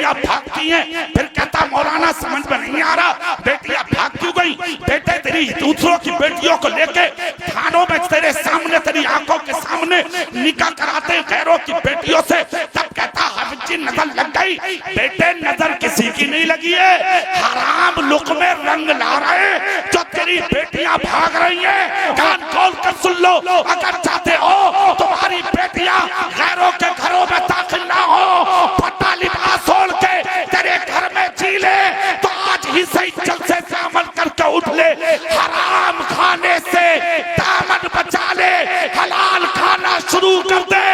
बेटियां भागती हैं, फिर कहता मौलाना समझ में नहीं आ रहा बेटियां भाग क्यों गई। बेटे तेरी दूसरों की बेटियों को लेके थानों में तेरे सामने, तेरी आंखों के सामने निकाह कराते हैं गैरों की बेटियों से। तब कहता हाफिज जी नजर लग गई। बेटे नजर किसी की नहीं लगी है, हराम लुक़मे रंग ला रहे जो तेरी बेटियां भाग रही हैं। कान खोल कर सुन लो, अगर चाहते हो तुम्हारी बेटियां गैरों के घरों में दाखिल ना हो, फटा लिबास ओढ़ के तेरे घर में जी ले, तो आज ही सही जलसे से अमल करके उठ ले। हराम खाने से दामन बचा ले, हलाल खाना शुरू कर दे।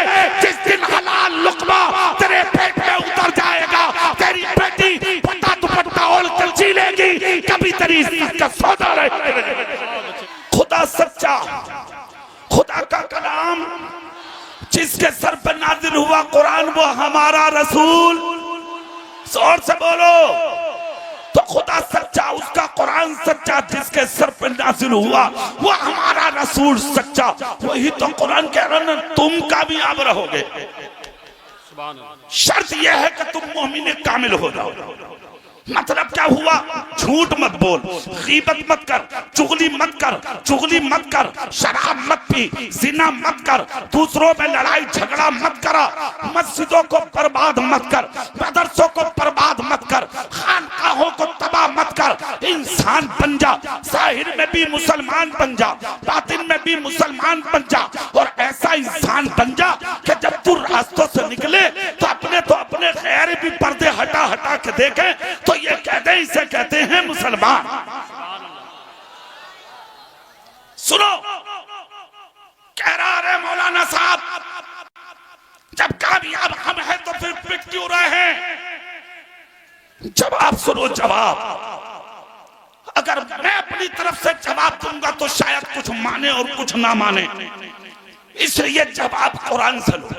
जिस दिन हलाल लुक़मा तेरे पेट में उतर जाएगा, तेरी बेटी पट्टा दुपट्टा ओढ़ कर जी लेगी, कभी तेरी इज्जत का सौदा नहीं। खुदा सच्चा, खुदा का कलाम जिसके सर पर नाजिल हुआ कुरान वो हमारा रसूल। जोर से बोलो। तो खुदा सच्चा, उसका कुरान सच्चा, जिसके सर पर नाजिल हुआ वो हमारा रसूल सच्चा। वही तो कुरान कह रहा है तुम कामयाब रहोगे, शर्त यह है कि तुम मोमिन कामिल हो जाओ। मतलब क्या हुआ? झूठ मत बोल, गीबत मत कर, चुगली मत कर, चुगली मत कर, शराब मत पी, जिना मत कर, दूसरों में लड़ाई झगड़ा मत करा, मस्जिदों को बर्बाद मत कर, मदरसों को बर्बाद मत कर, खानकाहों को तबाह मत कर। इंसान बन जा, जाहिर में भी मुसलमान बन जा, बातिन में भी मुसलमान बन जा, और ऐसा इंसान बन जा कि जब तू रास्तों से निकले तो अपने खैर भी पर्दे हटा हटा के देखे तो ये कहते, इसे कहते हैं मुसलमान। सुनो, कह रहा है मौलाना साहब जब कामयाब हम हैं तो फिर पिट क्यों रहे हैं? जवाब सुनो, जवाब। अगर मैं अपनी तरफ से जवाब दूंगा तो शायद कुछ माने और कुछ ना माने, इसलिए जवाब कुरान से लो।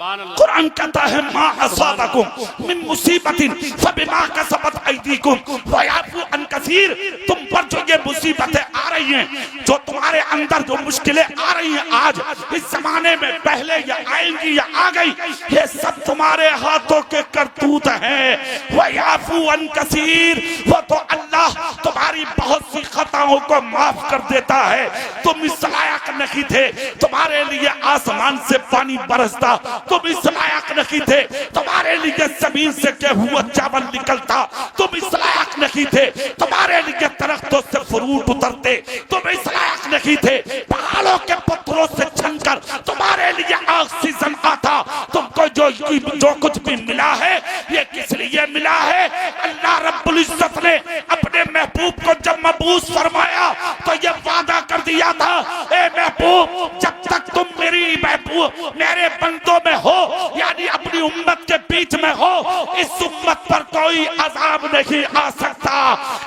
कुरान कहता है मा असाबकुम मिन मुसीबतिन फबिमा कसबत अयदीकुम व याफू अन कसीर। तुम पर जो ये मुसीबतें आ रही हैं, जो तुम्हारे अंदर जो मुश्किलें आ रही हैं आज इस जमाने में, पहले या आएंगी या आ गई, ये सब तुम्हारे हाथों के करतूत हैं। व याफू अन कसीर, वो तो अल्लाह तुम्हारी बहुत सी खताओं को माफ कर देता है। तुम इस लायक नहीं थे तुम्हारे लिए आसमान से पानी बरसता, तुम इस लायक नहीं थे तुम्हारे लिए जमीन से गेहूं चावल निकलता, तुम इस लायक नहीं थे तुम्हारे लिए दरख्तों से फ्रूट उतरते, तुम इस लायक नहीं थे पहाड़ों के पत्थरों से छनकर तुम्हारे लिए ऑक्सीजन आता। तुमको जो कुछ भी मिला है ये किस लिए मिला है? अल्लाह रब्बुल इज्जत ने अपने महबूब को जब मबूस फरमाया तो ये वादा कर दिया था, ए महबूब जब तक तुम मेरी महबूब मेरे बंदों में हो, यानी अपनी उम्मत के बीच में हो, इस उम्मत पर कोई अजाब नहीं आ सकता।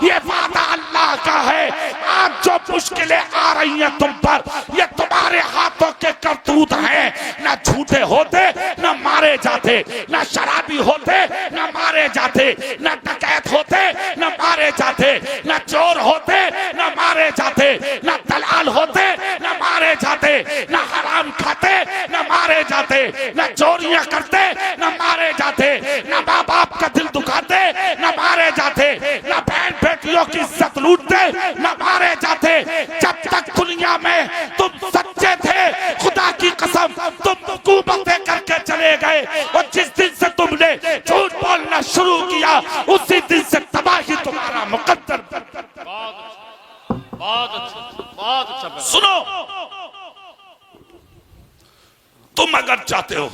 ये वादा अल्लाह का है। आज जो मुश्किलें आ रही हैं तुम पर, ये तुम्हारे हाथों के करतूत हैं। ना झूठे होते ना मारे जाते, ना शराबी होते ना मारे जाते, ना डकैत होते ना मारे जाते, ना चोर होते ना मारे जाते, ना दलाल होते ना मारे जाते, ना हराम खाते ना मारे जाते, ना चोरियां करते ना मारे जाते, ना माँ बाप का दिल दुखाते ना मारे जाते, ना बहन बेटियों की इज्जत लूटते ना मारे जाते। जब तक दुनिया में तुम सच्चे थे खुदा की कसम तुम हुकूमतें करके चले गए, और जिस दिन से तुमने झूठ बोलना शुरू किया उसी दिन से तबाही तुम्हारा मुकद्दर। बहुत अच्छा। सुनो, तुम अगर चाहते हो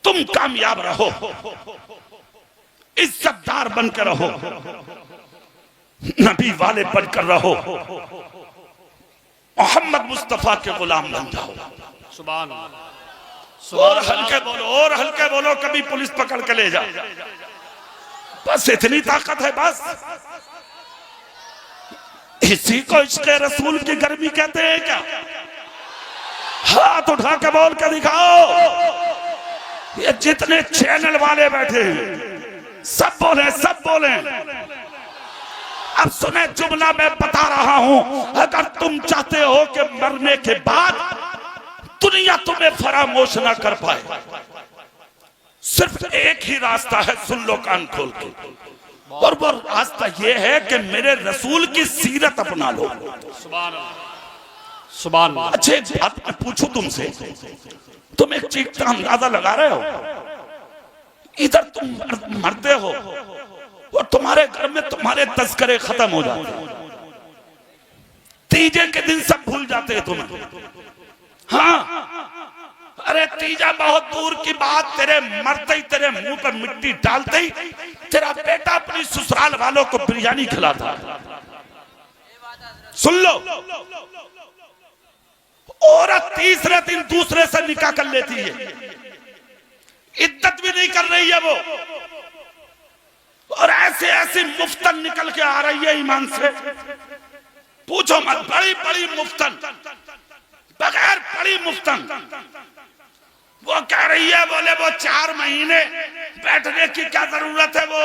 तुम कामयाब रहो, इज्जतदार बनकर रहो, नबी वाले बनकर रहो, मोहम्मद मुस्तफा के गुलाम बन जाओ। सुभान और हल्के बोलो, और हल्के बोलो, कभी पुलिस पकड़ के ले जा। बस इतनी ताकत है, बस इसी को इश्क़े रसूल की गर्मी कहते हैं क्या? हाथ उठा के बोल के दिखाओ। ये जितने चैनल वाले बैठे हैं सब बोले, सब बोले। अब सुने जुमला मैं बता रहा हूं, अगर तुम चाहते हो कि मरने के बाद दुनिया तुम्हें फरामोश ना कर पाए, सिर्फ एक ही रास्ता है, सुन लो कान खोल के, और वो रास्ता ये है कि मेरे रसूल की सीरत अपना लो। सुभान अल्लाह, सुभान अल्लाह। अच्छा एक बात मैं पूछूं तुमसे, तुम एक चीज का अंदाजा लगा रहे हो, इधर तुम मरते हो और तुम्हारे घर में तुम्हारे तस्करे खत्म हो जाते हैं, तीजे के दिन सब भूल जाते हैं तुम्हें। हाँ, अरे तीजा बहुत दूर की बात, तेरे मरते ही तेरे मुंह पर मिट्टी डालते ही तेरा बेटा अपनी ससुराल वालों को बिरयानी खिलाता। सुन लो, औरत तीसरे दिन दूसरे से निकाह कर लेती है, इज्जत भी नहीं कर रही है वो, और ऐसे ऐसी मुफ्तन निकल के आ रही है ईमान से, पूछो मत। बड़ी बड़ी मुफ्तन, बगैर बड़ी मुफ्तन, वो कह रही है, बोले वो 4 महीने बैठने की क्या जरूरत है, वो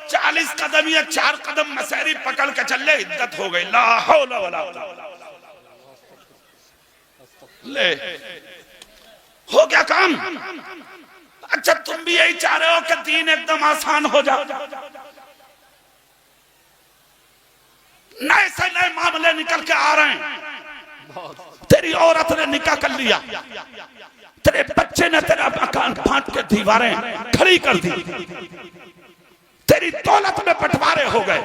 40 कदम या 4 कदम मसहरी पकड़ के चल ले, इज्जत हो गई। ला हौला वला ले, हो गया काम। अच्छा तुम भी यही चाह रहे हो कि दीन एकदम आसान हो जाए, नए से नए मामले निकल के आ रहे हैं। तेरी औरत ने निकाह कर लिया, तेरे बच्चे ने तेरा मकान फांट के दीवारें खड़ी कर दी, तेरी दौलत में बंटवारे हो गए,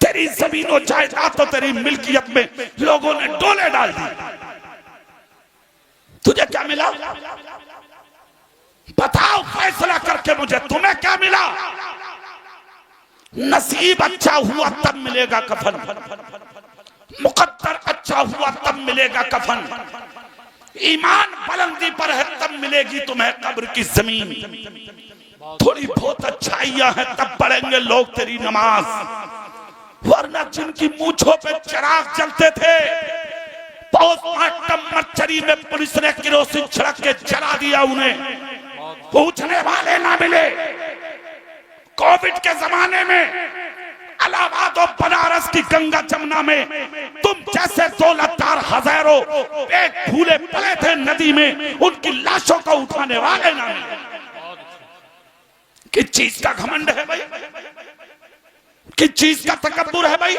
तेरी जमीनों जायदाद तो तेरी मिल्कियत में लोगों ने डोले डाल दी। तुझे क्या मिला? बताओ फैसला करके मुझे, तुम्हें क्या मिला? नसीब अच्छा हुआ तब मिलेगा कफन, मुकद्दर अच्छा हुआ तब मिलेगा कफन, ईमान बुलंदी पर है तब मिलेगी तुम्हें कब्र की जमीन, थोड़ी बहुत अच्छाइयां हैं तब पढ़ेंगे लोग तेरी नमाज, वरना जिनकी मूंछों पे चिराग जलते थे, पोस्टमार्टम मर्चरी में पुलिस ने किरोसिन छिड़क के जला दिया, उन्हें पूछने वाले ना मिले। कोविड के जमाने में इलाहाबाद और बनारस की गंगा जमुना में तुम जैसे दौलतदार हजारों पेट फूले पड़े थे नदी में, उनकी लाशों को उठाने वाले ना मिले। किस चीज का घमंड है भाई, किस चीज का तकब्बुर है भाई,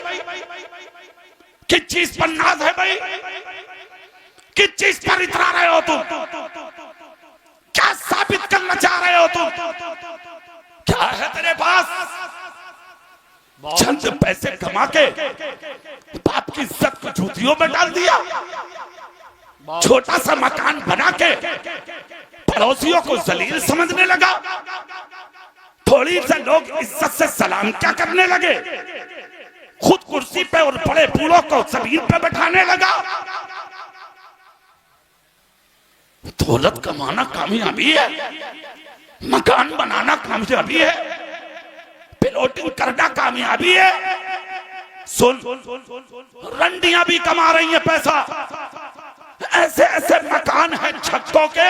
किस चीज पर नाज है भाई, किस चीज पर इतरा रहे हो तुम, क्या साबित करना चाह रहे हो तुम, क्या है तेरे पास? चंद पैसे कमा के बाप की इज्जत को जूतियों में डाल दिया, छोटा सा मकान बना के पड़ोसियों को जलील समझने लगा, थोड़ी से लोग इज्जत से सलाम क्या करने लगे, खुद कुर्सी पे और बड़े बूढ़ों को जमीन पे बैठाने लगा। दौलत कमाना कामयाबी है, मकान बनाना कामयाबी है, प्लॉटिंग करना कामयाबी है। सुन, रंडियां भी कमा रही हैं पैसा, ऐसे ऐसे मकान हैं छक्कों के,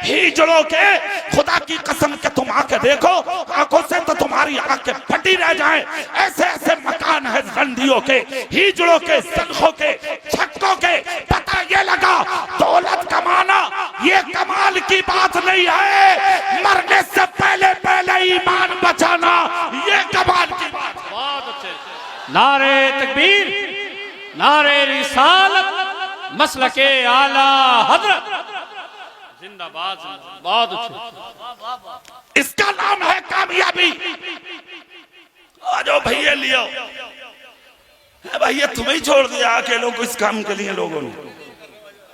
हिजड़ों के, खुदा की कसम के तुम आके देखो, आंखों से तो तुम्हारी आंखें फटी रह जाएं, ऐसे ऐसे मकान हैं रंडियों के, हिजड़ों के, सनखों के, छक्कों के। पता ये लगा दौलत कमाना ये कमाल की बात नहीं है, मरने से पहले पहले ईमान बचाना ये कमाल की बात है। बहुत अच्छे। नारे तकबीर, नारे रिसालत, मसलके आला हजरत, जिंदाबाद। बहुत अच्छे। इसका नाम है कामयाबी। आ जाओ भैया, लियो भैया, तुम्हें ही छोड़ दिया अकेलों को इस काम के लिए लोगों ने।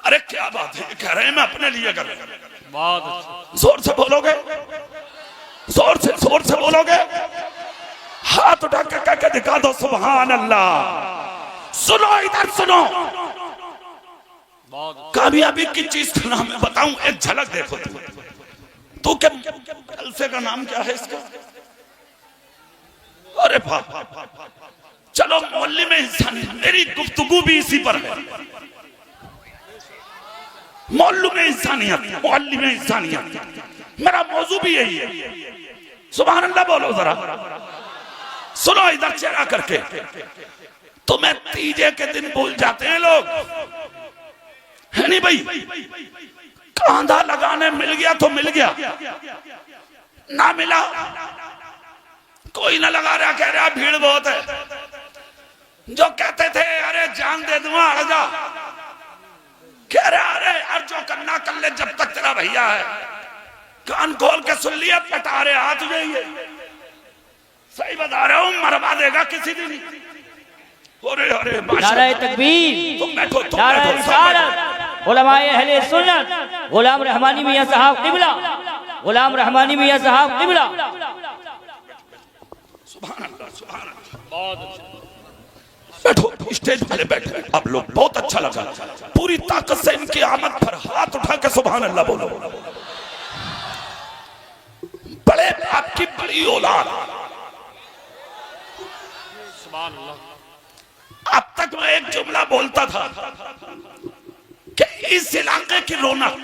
अरे क्या बात है, कह रहे हैं मैं अपने लिए कर रहा हूं। बहुत अच्छे। जोर से बोलोगे, जोर से बोलोगे, हाथ उठा कर कह के दिखा दो सुभान अल्लाह। सुनो, इधर सुनो, कामयाबी की चीज का नाम है, बताऊं एक झलक देखो। तू क्या अल्फे का नाम क्या है इसका? अरे चलो मोहल्ले में इंसानियत, मेरी गुफ्तगू भी इसी पर है। मोहल्ले में इंसानियत, मोहल्ले में इंसानियत, मेरा मौजू भी यही है। सुभान अल्लाह बोलो जरा। सुनो इधर चेहरा करके, तुम्हें तीजे के दिन भूल जाते हैं लोग, है नहीं भाई? कांधा लगाने मिल गया तो मिल गया, ना मिला कोई ना लगा रहा, कह रहा भीड़ बहुत है। जो कहते थे अरे जान दे दूंगा हट जा, कह रहा अरे यार जो करना कर ले जब तक तेरा भैया है। कान खोल के सुन लिया, पटा रहे हाथ जाइए, सही बता रहा हूं, मरवा देगा किसी दिन। अरे अरे नारे तकबीर, तुम बैठो, तुम नारे बैठो, रिसालत, उलमाए अहले सुन्नत, गुलाम रहमानी मियां साहब क़िबला, गुलाम रहमानी मियां साहब क़िबला। सुभान अल्लाह, सुभान अल्लाह। बहुत अच्छा। बैठो, स्टेज वाले बैठे, आप लोग बहुत अच्छा लगा। पूरी ताकत से इनकी आमद पर हाथ उठा के सुभान अल्लाह बोलो। बड़े आपकी बड़ी औलाद, सुभान अल्लाह। अब तक मैं एक जुमला बोलता था कि इस इलाके की रौनक,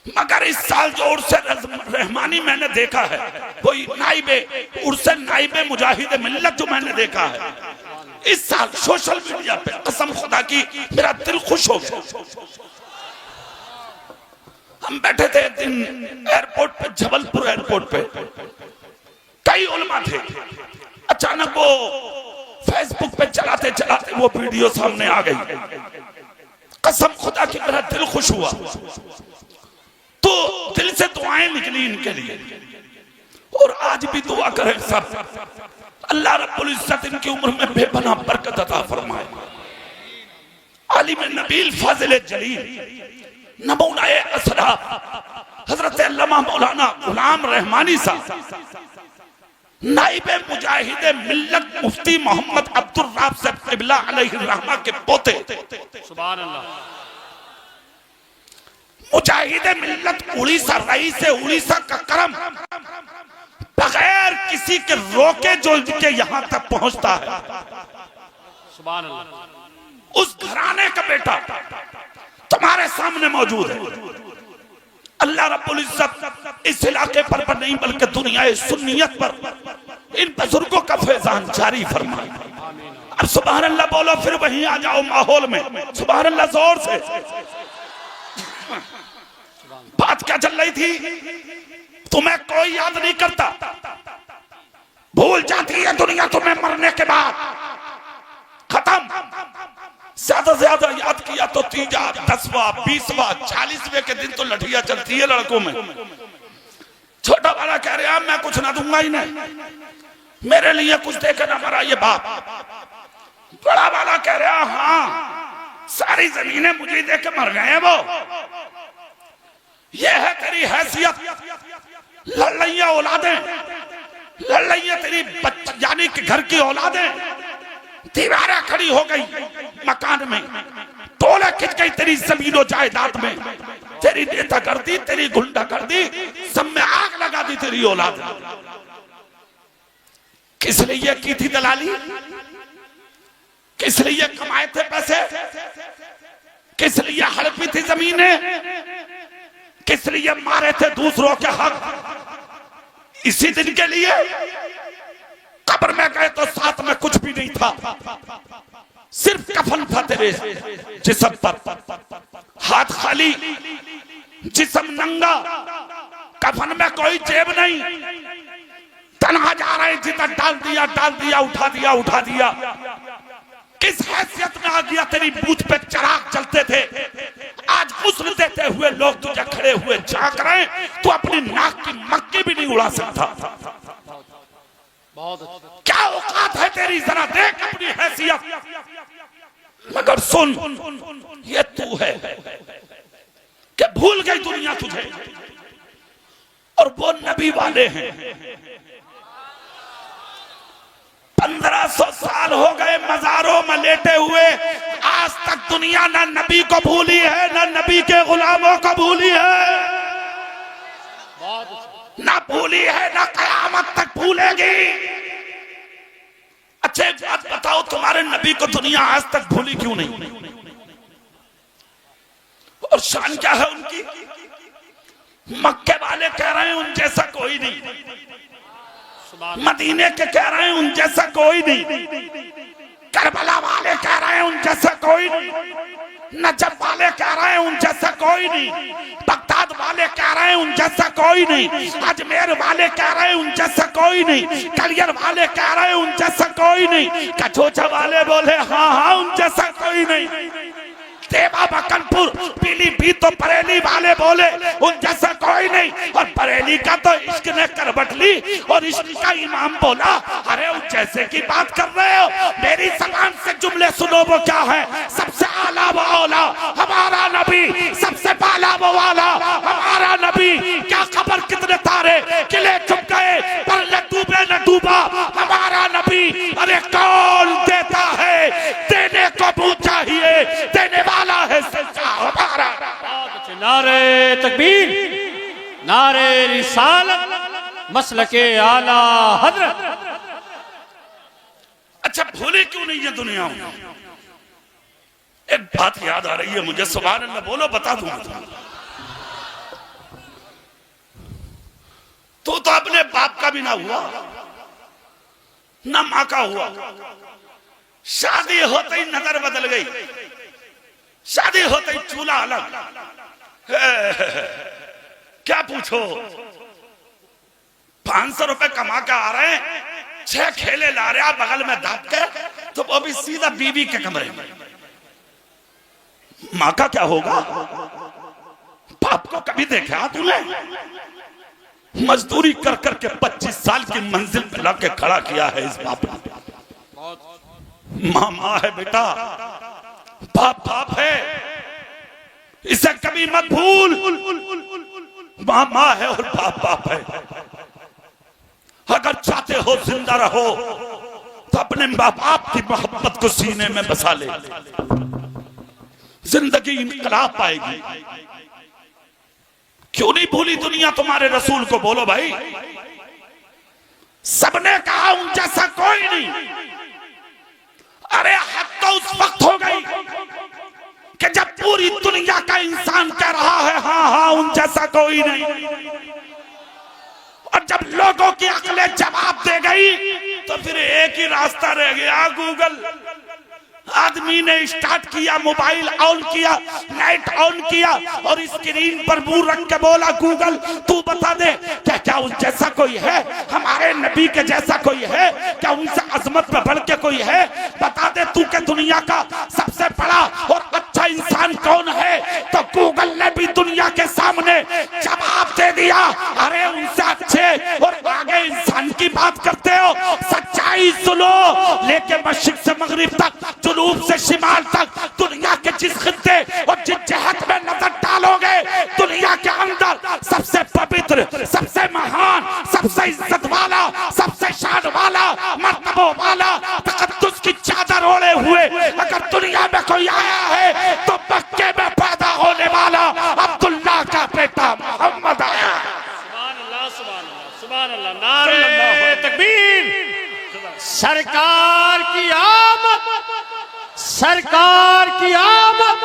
मगर इस साल जो उर्से रहमानी मैंने देखा है, कोई नाइबे उर्से नाइबे मुजाहिद मिल्लत जो मैंने देखा है इस साल सोशल मीडिया पे, कसम खुदा की मेरा दिल खुश हो गया। हम बैठे थे एक दिन एयरपोर्ट पे, जबलपुर एयरपोर्ट पे, कई उलमा थे। अचानक वो फेसबुक पे चलाते चलाते वो वीडियो सामने आ गई। कसम खुदा की मेरा दिल खुश हुआ, तो दिल से दुआएं निकली इनके लिए। और आज भी दुआ करें सब, अल्लाह रब्बुल इज्जत इनकी उम्र में बेपनाह बरकत अता फरमाए। आलिम नबील फाजिल जलील नमूनाए असराफ हजरत अल्लामा मौलाना गुलाम रहमानी साहब, नाइबे मुजाहिद मिल्लत मुफ्ती मोहम्मद अब्दुल राब साहब क़िबला अलैहि रहमा के पोते, सुभान अल्लाह। मुजाहिद मिल्लत उड़ीसा, रईस उड़ीसा का करम, बगैर किसी के रोके जो इनके यहाँ तक पहुंचता है। सुभान अल्लाह। उस घराने का बेटा तुम्हारे सामने मौजूद है। अल्लाह रब्बुल इज्जत इस इलाके पर नहीं बल्कि दुनिया सुन्नियत पर इन बुजुर्गों का फैजान जारी फरमाए। अब सुभान अल्लाह बोलो, फिर वहीं आ जाओ माहौल में, सुभान अल्लाह जोर से। बात क्या चल रही थी? तुम्हें कोई याद नहीं करता, भूल जाती है दुनिया तुम्हें मरने के बाद, खत्म। ज्यादा से ज्यादा याद किया तो 3वां, 10वां, 20वां, 40वें के दिन तो लठिया चलती है लड़कों में। छोटा वाला कह रहा मैं कुछ ना दूंगा ही नहीं, मेरे लिए कुछ देकर ना मरा ये बाप। बड़ा वाला कह रहा हाँ सारी जमीनें मुझे दे के मर गए वो, ये है तेरी हैसियत। लड़ैया औलादें, लड़ैया तेरी यानी कि घर की औलादें, दीवारें खड़ी हो गई मकान में, तोले खिंच गई तेरी जमीनों जायदाद में, तेरी नेता कर दी, तेरी गुंडा कर दी, सब में आग लगा दी तेरी औलाद। किस लिए की थी दलाली? किस लिए कमाए थे पैसे? किस लिए हड़पी थी जमीनें? किस लिए मारे थे दूसरों के हक? इसी दिन के लिए। कब्र में गए तो साथ में कुछ भी नहीं था, सिर्फ कफन था तेरे जिस्म पर, हाथ खाली, जिस्म नंगा, कफन में कोई जेब नहीं, तन्हा जा रहे जिधर डाल दिया डाल दिया, उठा दिया उठा दिया। किस हैसियत में आ गया? तेरी बूथ पे चिराग जलते थे, आज गुस्ल देते हुए लोग तुझे खड़े हुए झांक रहे, तू अपनी नाक की मक्की भी नहीं उड़ा सकता। बहुत अच्छा। क्या औकात है तेरी? जरा देख अपनी हैसियत। मगर सुन, ये तू है कि भूल गई दुनिया तुझे, और वो नबी वाले हैं। 1500 साल हो गए मजारों में लेटे हुए, आज तक दुनिया ना नबी को भूली है, ना नबी के गुलामों को भूली है, ना भूली है, ना कयामत तक भूलेगी। अच्छा एक बात बताओ, तुम्हारे नबी को दुनिया आज तक भूली क्यों नहीं? और शान क्या है उनकी? मक्के वाले कह रहे हैं उन जैसा कोई नहीं, मदीने के कह रहे हैं उन जैसा कोई नहीं, करबला वाले कह रहे हैं उन जैसा कोई नहीं, नजफ वाले कह रहे हैं उन जैसा कोई नहीं, बगदाद वाले कह रहे हैं उन जैसा कोई नहीं, अजमेर वाले कह रहे हैं उन जैसा कोई नहीं, कलियर वाले कह रहे हैं उन जैसा कोई नहीं, कचोचा वाले बोले हाँ हाँ उन जैसा कोई नहीं, देवा बकनपुर पीलीभीत तो बरेली वाले बोले उन जैसा कोई नहीं, और बरेली का तो इश्क ने करवट ली और इश्क का इमाम बोला अरे उन जैसे की बात कर रहे हो, मेरी जबान से जुमले सुनो वो क्या है, सबसे आला वो औला हमारा नबी, सबसे बाला वो वाला हमारा नबी, क्या खबर कितने तारे किले चुप गए पर न डूबे न डूबा हमारा नबी, अरे कौन देता है देने को मुंह चाहिए, देने वाला है सच्चा हमारा। नारे तकबीर, नारे रिसालत, मसलके आला हजरत। अच्छा भूले क्यों नहीं है दुनिया में? एक बात याद आ रही है मुझे, सुभान अल्लाह बोलो बता दूंगा तुम्हें। तो अपने बाप का भी ना हुआ ना माँ का हुआ, शादी होते ही नजर बदल गई, शादी होते ही चूल्हा अलग, क्या पूछो 500 रुपए कमा के आ रहे हैं, 6 खेले ला रहे हैं बगल में दाब के, तो वो भी सीधा बीवी के कमरे में। माँ का क्या होगा? बाप को कभी देखा तूने? मजदूरी कर करके 25 साल की मंजिल पे लाके खड़ा किया है इस बाप ने। माँ माँ है बेटा, बाप बाप है, इसे कभी मत भूल। माँ माँ है और बाप बाप है। अगर चाहते हो जिंदा रहो तो अपने माँ बाप की मोहब्बत को सीने में बसा ले, जिंदगी इनकलाब पाएगी। क्यों नहीं भूली दुनिया तुम्हारे रसूल को? बोलो भाई, सबने कहा उन जैसा कोई नहीं। अरे हद तो उस वक्त हो गई कि जब पूरी दुनिया का इंसान कह रहा है हाँ हाँ उन जैसा कोई नहीं, और जब लोगों की अकलें जवाब दे गई तो फिर एक ही रास्ता रह गया, गूगल। आदमी ने स्टार्ट किया, मोबाइल ऑन किया, नेट ऑन किया और स्क्रीन पर मुंह रख के बोला गूगल तू बता दे क्या क्या उन जैसा कोई है, हमारे नबी के जैसा कोई है क्या, उनसे अजमत पे बढ़ के कोई है, बता दे तू के दुनिया का सबसे बड़ा और अच्छा इंसान कौन है। तो गूगल ने भी दुनिया के सामने जवाब दे दिया, अरे उनसे अच्छे और आगे इंसान की बात करते हो। सच्चाई सुनो, लेके मशरिक से मगरिब तक, जुनूब से शिमाल तक, दुनिया के जिस खित्ते और जिस जहत में नजर डालोगे, दुनिया के अंदर सबसे पवित्र, सबसे महान, सबसे इज्जत वाला, सबसे शान वाला, मर्तबा वाला, तकद्दुस की चादर ओढ़े हुए अगर दुनिया में कोई आया है तो मक्के में पैदा होने वाला अब्दुल्ला का बेटा मोहम्मद आया। सुभान अल्लाह, सुभान अल्लाह, सुभान अल्लाह। नारे तकबीर, सरकार की आमद, सरकार की आमद,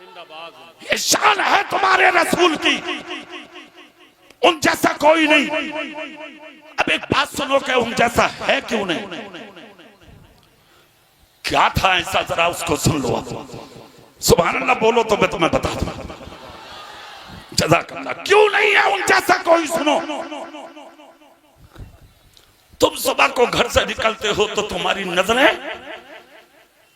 जिंदाबाद। ये शान है तुम्हारे रसूल की, उन जैसा कोई नहीं। अब एक बात सुनो कि उन जैसा है क्यों नहीं, क्या था ऐसा, जरा उसको सुन लो। सुभान अल्लाह बोलो तो मैं तुम्हें बता दूं। जज़ाकल्लाह। क्यों नहीं है उन जैसा कोई? सुनो, तुम सुबह को घर से निकलते हो तो तुम्हारी नजरें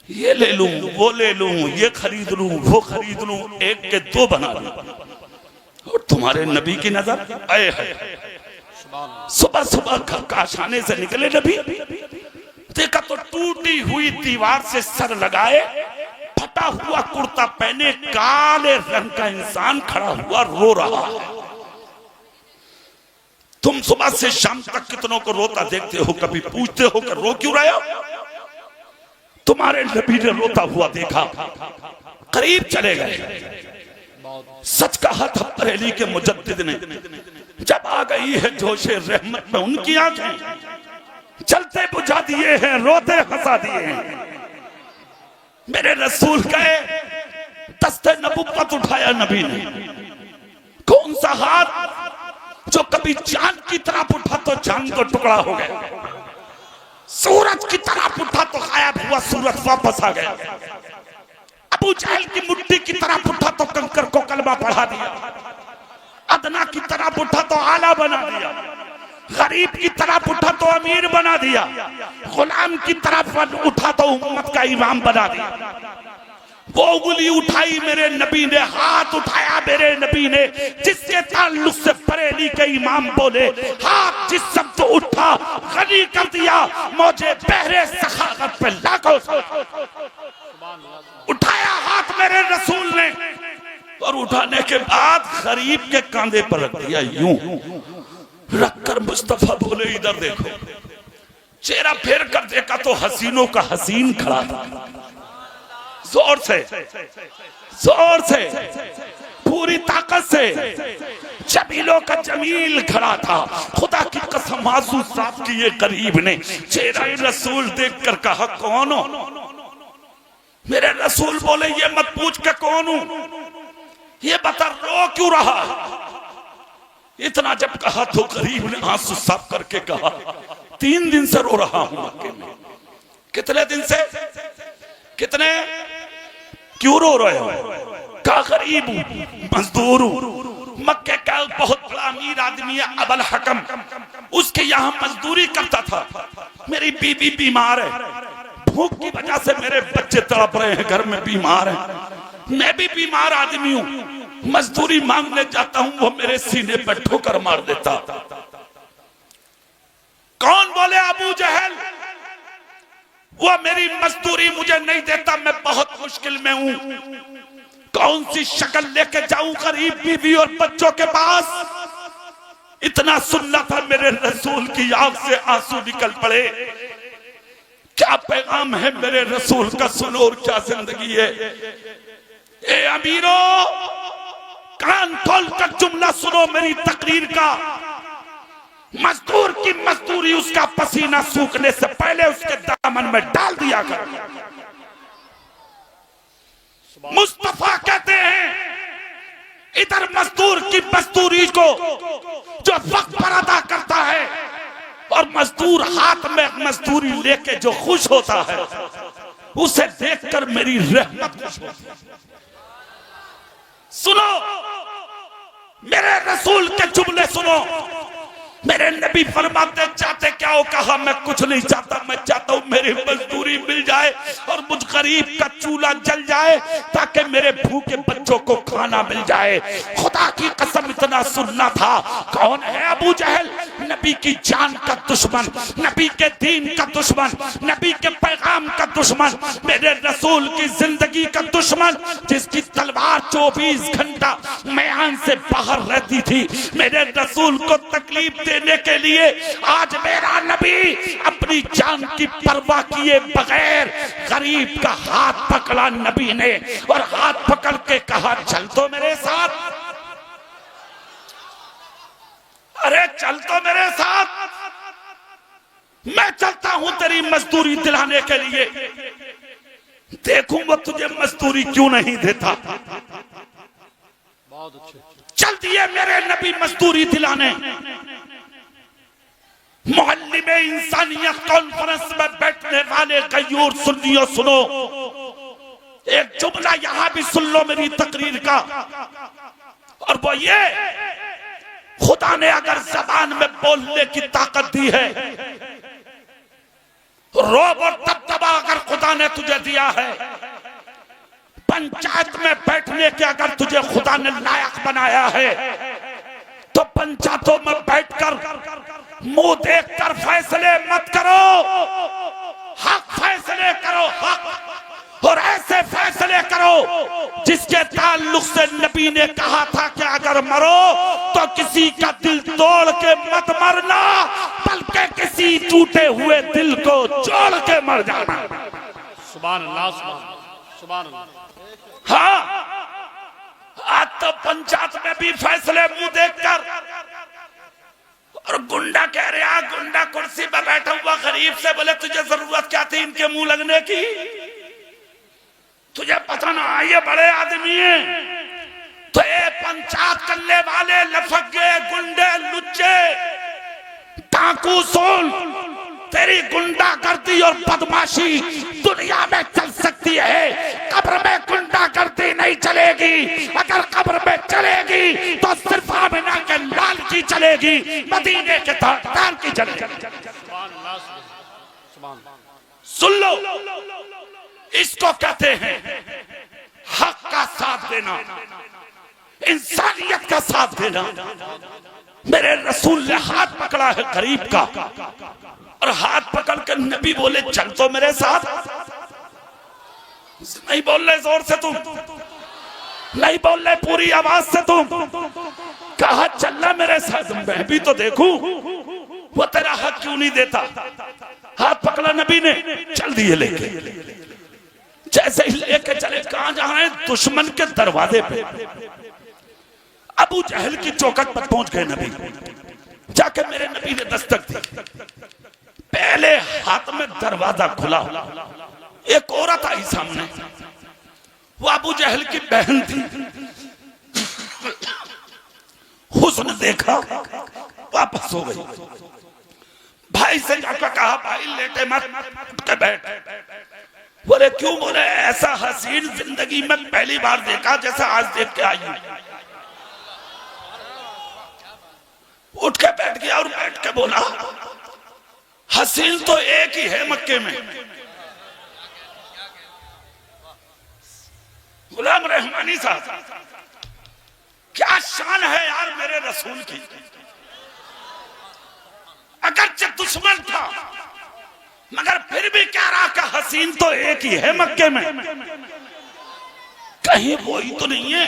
ये ले लूं, वो ले लूं, ये खरीद लूं, वो खरीद लूं, एक के 2 बना लूं, और तुम्हारे नबी की नजर आए है। सुबह सुबह घर का आशाने से निकले नबी, देखा तो टूटी हुई दीवार से सर लगाए, फटा हुआ कुर्ता पहने, काले रंग का इंसान खड़ा हुआ रो रहा है। तुम सुबह से शाम तक कितनों को रोता देखते हो, कभी पूछते हो कि रो क्यों रहे हो? तुम्हारे नबी ने रोता हुआ देखा, करीब चले गए। सच कहा था बरेली के मुजद्दिद ने, जब आ गई है जोशे रहमत में उनकी आंखें, चलते बुझा दिए हैं, रोते हंसा दिए हैं। मेरे रसूल गए, दस्ते नबुव्वत उठाया नबी ने। कौन सा हाथ जो कभी चांद की तरफ उठा तो चांद को टुकड़ा हो गया, सूरज की तरफ उठा तो गायब हुआ सूरज वापस आ गया। अब अबू जहल की मुट्ठी की तरफ उठा तो कंकर को कलमा पढ़ा दिया, अदना की तरफ उठा तो आला बना दिया, गरीब की तरफ उठा तो अमीर बना दिया, गुलाम की तरफ उठा तो उम्मत का इमाम बना दिया। वो उंगली उठाई मेरे नबी ने, हाथ उठाया मेरे नबी ने, जिसके ताल्लुक से बरेली के इमाम बोले, हाथ जिस शब्द उठा गनी कर दिया मौजे बहरे सखावत पे लाखों। उठाया हाथ मेरे रसूल ने और उठाने के बाद गरीब के कांधे पर रख दिया, यूं रखकर मुस्तफा बोले इधर देखो। चेहरा फेर कर देखा तो हसीनों का हसीन खड़ा था, जोर से पूरी ताकत से जमीलों का जमील खड़ा था। खुदा की कसम आंसू साफ किए गरीब ने, चेहरा रसूल देखकर कहा कौन हो? मेरे रसूल बोले ये मत पूछ के कौन हूं, ये बता रो क्यों रहा। इतना जब कहा तो गरीब ने आंसू साफ करके कहा 3 दिन से रो रहा हूं मक्के में। कितने दिन से? कितने? क्यों रो रहे हो? का गरीब हूं, मजदूर हूं। मक्के का बहुत बड़ा अमीर आदमी है अबल हकम, उसके यहाँ मजदूरी करता था। मेरी बीवी बीमार है, भूख की वजह से मेरे बच्चे तड़प रहे हैं, घर में बीमार हैं। मैं भी बीमार आदमी हूं, मजदूरी मांगने जाता हूं, वो मेरे सीने पर ठोकर मार देता। कौन बोले? अबू जहल। वो मेरी मजदूरी मुझे नहीं देता, मैं बहुत मुश्किल में हूं। कौन सी शक्ल लेके जाऊं गरीब बीवी और बच्चों के पास? इतना सुनना था मेरे रसूल की आंख से आंसू निकल पड़े। क्या पैगाम है मेरे रसूल का, सुनो और क्या जिंदगी है। ए अमीरों, कान खोल कर जुमला सुनो मेरी तकरीर का। मजदूर की मजदूरी उसका पसीना सूखने से पहले उसके दामन में डाल दिया कर। मुस्तफा कहते हैं इधर मजदूर की मजदूरी को जो वक्त पर अदा करता है और मजदूर हाथ में मजदूरी लेके जो खुश होता है, उसे देखकर मेरी रहमत खुश होती है। सुनो मेरे रसूल के जुमले सुनो। मेरे नबी फरमाते चाहते क्या हो? कहा मैं कुछ नहीं चाहता, मैं चाहता हूं मेरी मजदूरी मिल जाए और मुझ गरीब का चूल्हा जल जाए ताकि मेरे भूखे बच्चों को खाना मिल जाए। खुदा की कसम इतना सुनना था। कौन है अबू जहल? नबी की जान का दुश्मन, नबी के दीन का दुश्मन, नबी के पैगाम का दुश्मन, मेरे रसूल की जिंदगी का दुश्मन, जिसकी तलवार 24 घंटा मैदान से बाहर रहती थी। मेरे रसूल को तकलीफ देने के लिए आज मेरा नबी अपनी जान की परवाह किए बगैर गरीब का हाथ पकड़ा नबी ने, और हाथ पकड़ के कहा चल तो मेरे साथ, अरे चल तो मेरे साथ, मैं चलता हूं तेरी मजदूरी दिलाने के लिए। देखूंगा तुझे मजदूरी क्यों नहीं देता। बहुत अच्छे। चल दिए मेरे नबी मजदूरी दिलाने। मोहल्ले में इंसानियत कॉन्फ्रेंस में बैठने वाले गयूर सुन्नियों सुनो, एक जुमला यहां भी सुन लो मेरी तकरीर का, और वो ये, खुदा ने अगर जबान में बोलने की ताकत दी है, रोब और दबदबा अगर खुदा ने तुझे दिया है, पंचायत में बैठने के अगर तुझे खुदा ने लायक बनाया है, तो पंचायतों में बैठकर मुंह देखकर फैसले मत करो, हक फैसले करो, हक, और ऐसे फैसले करो जिसके ताल्लुक से नबी ने कहा था कि अगर मरो तो किसी का दिल तोड़ के मत मरना, बल्कि किसी टूटे हुए दिल को जोड़ के मर जाना। सुभान अल्लाह, सुभान अल्लाह। हाँ, आज तो पंचायत में भी फैसले मुंह देखकर, और गुंडा कह रहा, गुंडा कुर्सी पर बैठा हुआ गरीब से बोले तुझे जरूरत क्या थी इनके मुंह लगने की? तुझे पता ना ये बड़े आदमी हैं। तो ये पंचायत करने वाले लफंगे, गुंडे, लुच्चे, डाकू, सोल तेरी गुंडागर्दी और बदमाशी दुनिया में चल सकती है, कब्र में गुंडागर्दी नहीं चलेगी। अगर कब्र में चलेगी तो सिर्फ आमिना के लाल की चलेगी, मदीने के ताजदार की चलेगी। सुन लो, इसको कहते हैं हक का साथ देना, इंसानियत का साथ देना। मेरे रसूल ने हाथ पकड़ा है गरीब का, और हाथ पकड़ कर नबी बोले चल तो मेरे साथ। नहीं बोल रहे जोर से तुम, नहीं बोल रहे पूरी आवाज से तुम, कहा चलना मेरे साथ, मैं भी तो देखूं वो तेरा हक क्यों नहीं देता। हाथ पकड़ा नबी ने, चल दिए लेके। जैसे ही लेके चले, कहां जा रहे हैं? दुश्मन के दरवाजे पे। अबू जहल की चौखट पर पहुंच गए नबी। जाके मेरे नबी ने दस्तक दी। पहले हाथ में दरवाजा खुला, एक औरत आई सामने, वो अबू जहल की बहन थी। हुस्न देखा, वापस हो गई। भाई से जाकर कहा भाई लेटे मत, बैठ। बोले क्यों? बोले ऐसा हसीन जिंदगी में पहली बार देखा जैसा आज देख के आई हूं। उठ के बैठ गया और बैठ के बोला हसीन तो एक ही है मक्के में। गुलाम रहमानी साहब, क्या शान है यार मेरे रसूल की। अगरचे दुश्मन था मगर फिर भी कह रहा कि हसीन तो एक ही है मक्के में, कहीं वही तो नहीं है।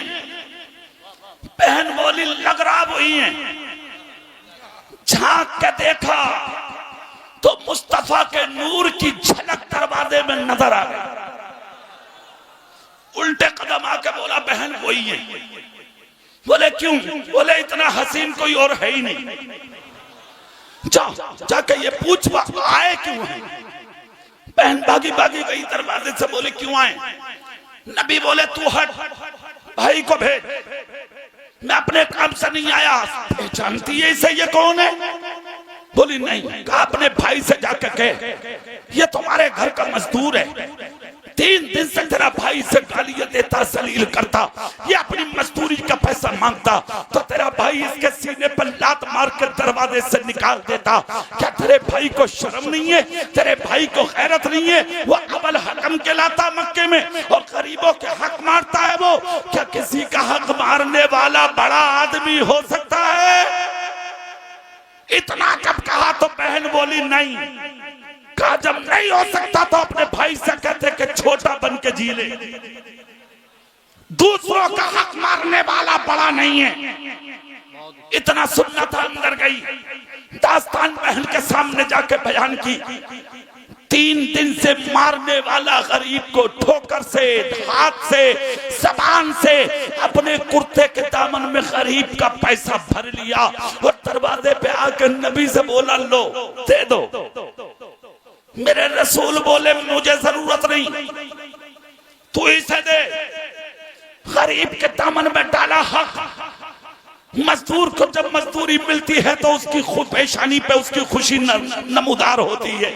बहन बोली लग रहा वही है। झांक के देखा तो मुस्तफा के नूर की झलक दरवाजे में नजर आ गई। उल्टे कदम आके बोला बहन वही है। बोले क्यों? बोले इतना हसीन कोई और है ही नहीं। जाके ये पूछ आए क्यों है? बहन भागी भागी गई दरवाजे से, बोले क्यों आए? नबी बोले तू हट, भाई को भेज, मैं अपने काम से नहीं आया। पहचानती है इसे, ये कौन है? बोली नहीं। कहा अपने भाई से जाकर कह ये तुम्हारे घर का मजदूर है, 3 दिन से तेरा भाई से गालियां देता, सलील करता, ये अपनी मजदूरी का पैसा मांगता, तो तेरा भाई इसके सीने पर लात मार कर दरवाजे से निकाल देता। क्या तेरे भाई को शर्म नहीं है? तेरे भाई को गैरत नहीं है? वो अबल हकम कहलाता मक्के में और गरीबों के हक मारता है। वो क्या किसी का हक मारने वाला बड़ा आदमी हो सकता है? इतना जब कहा तो बहन बोली नहीं। कहा जब नहीं हो सकता तो अपने भाई से कहते कि छोटा बन के जी ले। दूसरों का हक मारने वाला बड़ा नहीं है। इतना सुनना था, अंदर गई, दास्तान बहन के सामने जाके बयान की। 3 दिन से मारने वाला गरीब को ठोकर से, हाथ से, जबान से अपने कुर्ते के दामन में गरीब का पैसा भर लिया और दरवाजे पे आकर नबी से बोला लो दे दो। मेरे रसूल बोले मुझे जरूरत नहीं, तू इसे दे। गरीब के दामन में डाला हक। मजदूर को जब मजदूरी मिलती है तो उसकी खुद पेशानी पे उसकी खुशी नमूदार होती है।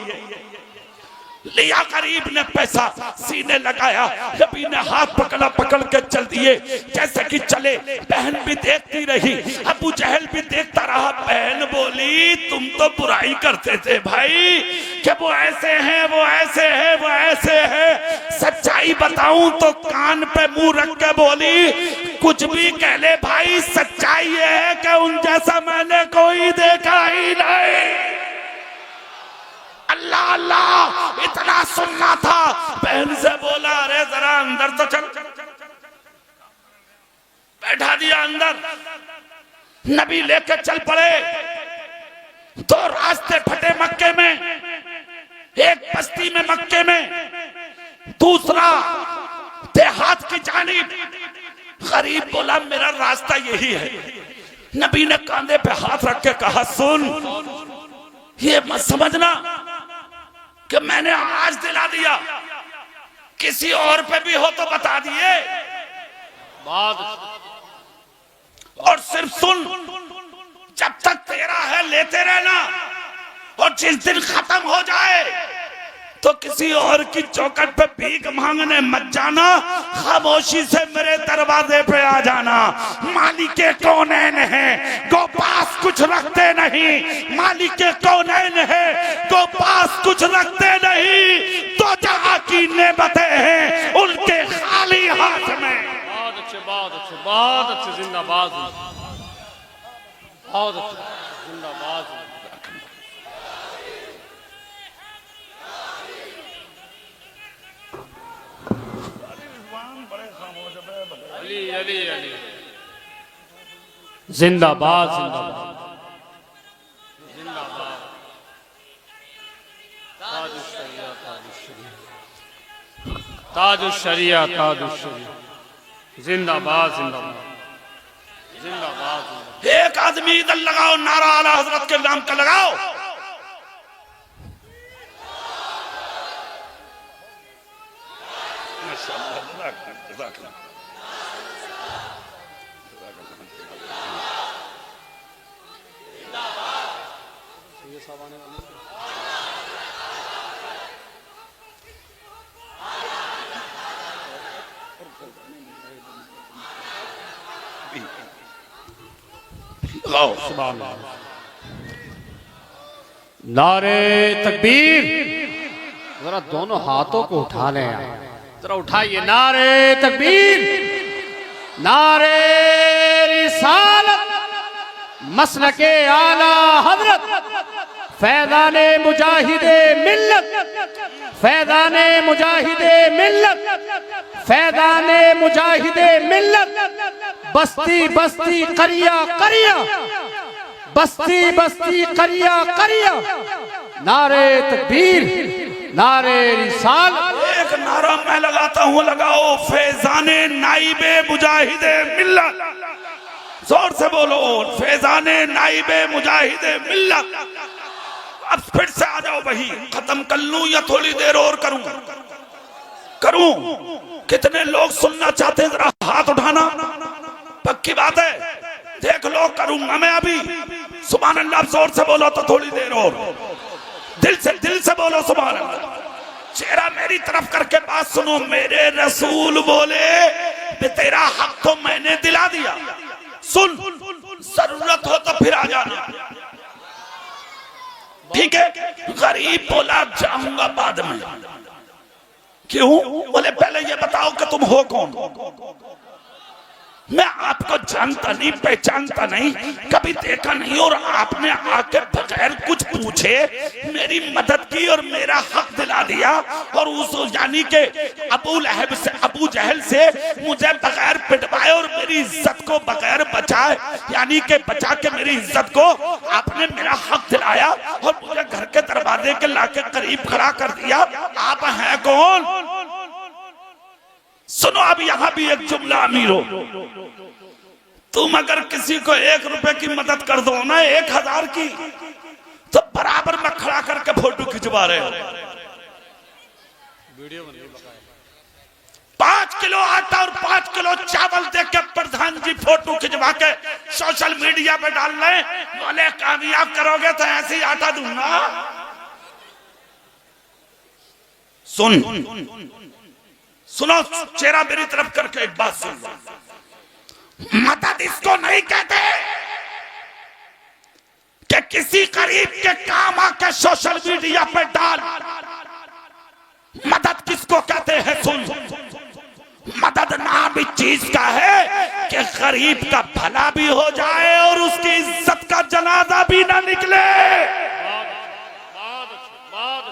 लिया गरीब ने पैसा, सीने लगाया, नबी ने हाथ पकड़ा, पकड़ के चल दिए। जैसे कि चले, बहन भी देखती रही, अबू जहल भी देखता रहा। बहन बोली तुम तो बुराई करते थे भाई कि वो ऐसे हैं, वो ऐसे हैं, वो ऐसे हैं। सच्चाई बताऊं तो कान पे मुंह रख के बोली कुछ भी कह ले भाई, सच्चाई ये है कि उन जैसा मैंने कोई देखा ही नहीं। अल्लाह अल्लाह, इतना सुनना था। बहन से बोला अरे जरा अंदर तो चल। बैठा दिया अंदर। नबी लेकर चल पड़े। 2 रास्ते फटे मक्के में, एक बस्ती में मक्के में, दूसरा देहात की जानिब। गरीब बोला मेरा रास्ता यही है। नबी ने कांधे पे हाथ रख के कहा सुन, ये मत समझना कि मैंने आज दिला दिया, किसी और पे भी हो तो बता दिए। और सिर्फ सुन, जब तक तेरा है लेते रहना, और जिस दिन खत्म हो जाए तो किसी और की चौखट पे भीख मांगने मत जाना, खामोशी से मेरे दरवाजे पे आ जाना। मालिके कौनैन है, गो पास कुछ रखते नहीं। मालिके कौनैन है, गो पास कुछ रखते नहीं। तो जहां की नेमतें हैं उनके खाली हाथ में। बहुत अच्छे, बहुत अच्छे, बहुत अच्छे, जिंदाबाद, बहुत अच्छे, जिंदाबाद। अली अली अली, जिंदाबाद जिंदाबाद जिंदाबाद। ताजुश्शरिया ताजुश्शरिया ताजुश्शरिया ताजुश्शरिया, जिंदाबाद जिंदाबाद जिंदाबाद। एक आदमी इधर लगाओ, नारा आला हजरत के नाम का लगाओ। नारे तकबीर, जरा दोनों हाथों को उठा लें, जरा उठाइए। नारे तकबीर, नारे रिसालत, मसलके आला हजरत, फैज़ाने मुजाहिदे मिल्लत, फैज़ाने मुजाहिदे मिल्लत, फैज़ाने मुजाहिदे मिल्लत। बस्ती बस्ती करिया करिया, बस्ती बस्ती करिया करिया। नारे तकबीर, नारे रिसालत। एक नारा मैं लगाता हूँ, लगाओ। फैज़ाने नाइबे मुजाहिदे मिल्लत, जोर से बोलो। फैज़ाने नाइबे मुजाहिदे मिल्लत। अब फिर से आ जाओ, वही खत्म कर लूं या थोड़ी देर और करूं? करूं? कितने लोग सुनना चाहते हैं? जरा हाथ उठाना। पक्की बात है, देख लो, करूंगा मैं अभी। सुभान अल्लाह, जोर से बोलो तो थोड़ी देर और। दिल से बोलो सुभान अल्लाह। चेहरा मेरी तरफ करके बात सुनो। मेरे रसूल बोले, तेरा हक तो मैंने दिला दिया, सुन, जरूरत हो तो फिर आ जाना, ठीक है? गरीब बोला जाऊंगा बाद में। क्यों? बोले पहले ये बताओ कि तुम हो कौन? मैं आपको जानता नहीं, पहचानता नहीं, कभी देखा नहीं, और आपने आके बगैर कुछ पूछे मेरी मदद की और मेरा हक दिला दिया। और उस यानी के अबू लहब से, अबू जहल से मुझे बगैर पिटवाए और मेरी इज्जत को बगैर बचाए, यानी के बचा के मेरी इज्जत को आपने मेरा हक दिलाया और मुझे घर के दरवाजे के लाके करीब खड़ा कर दिया। आप हैं कौन? सुनो, अब यहां भी एक जुमला अमीरो, तुम अगर किसी को 1 रुपए की मदद कर दो ना, 1000 की, तो बराबर में खड़ा करके फोटो खिंचवा रहे हो। 5 किलो आटा और 5 किलो चावल देख के प्रधान जी फोटो खिंचवा के सोशल मीडिया पे डाल रहे। बोले कामयाब करोगे तो ऐसे ही आटा दूंगा। सुनो, चेहरा मेरी तरफ करके एक बात सुन। मदद इसको नहीं कहते कि किसी गरीब के काम आके सोशल मीडिया पे डाल। मदद किसको कहते हैं? सुन, मदद नाम इस चीज का है कि गरीब का भला भी हो जाए और उसकी इज्जत का जनाजा भी ना निकले।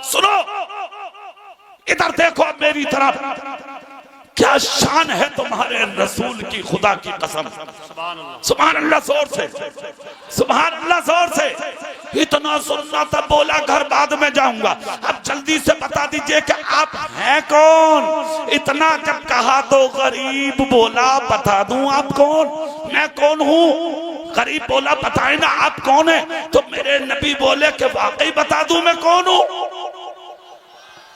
सुनो, इधर देखो मेरी तरफ, क्या शान है तुम्हारे रसूल की, खुदा की कसम। सुभान अल्लाह, जोर से सुभान अल्लाह, जोर से। इतना सुनना था, बोला घर बाद में जाऊंगा। अब जल्दी से बता दीजिए कि आप हैं कौन? इतना जब कहा तो गरीब बोला, बता दूं आप कौन? मैं कौन हूं? गरीब बोला बताए ना आप कौन है? तो मेरे नबी बोले कि वाकई बता दूं मैं कौन हूं?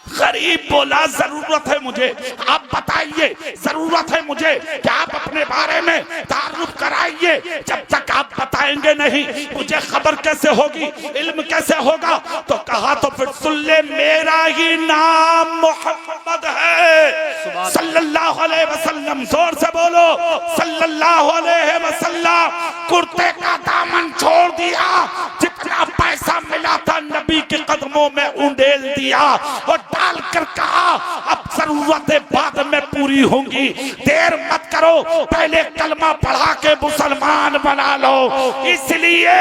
गरीब बोला जरूरत है मुझे, आप बताइए जरूरत है मुझे कि आप अपने बारे में तारुफ कराइए। जब तक आप बताएंगे नहीं मुझे खबर कैसे होगी, इल्म कैसे होगा? तो कहा तो फिर सुन ले, मेरा ही नाम मोहम्मद है सल्लल्लाहु अलैहि वसल्लम। जोर से बोलो सल्लल्लाहु अलैहि वसल्लम। कुर्ते का दामन छोड़ दिया, जितना पैसा मिला था नबी के कदमों में उंडेल दिया और डाल कर कहा अब जरूरतें बाद में पूरी होंगी, देर मत करो, पहले कलमा पढ़ा के मुसलमान बना लो। इसलिए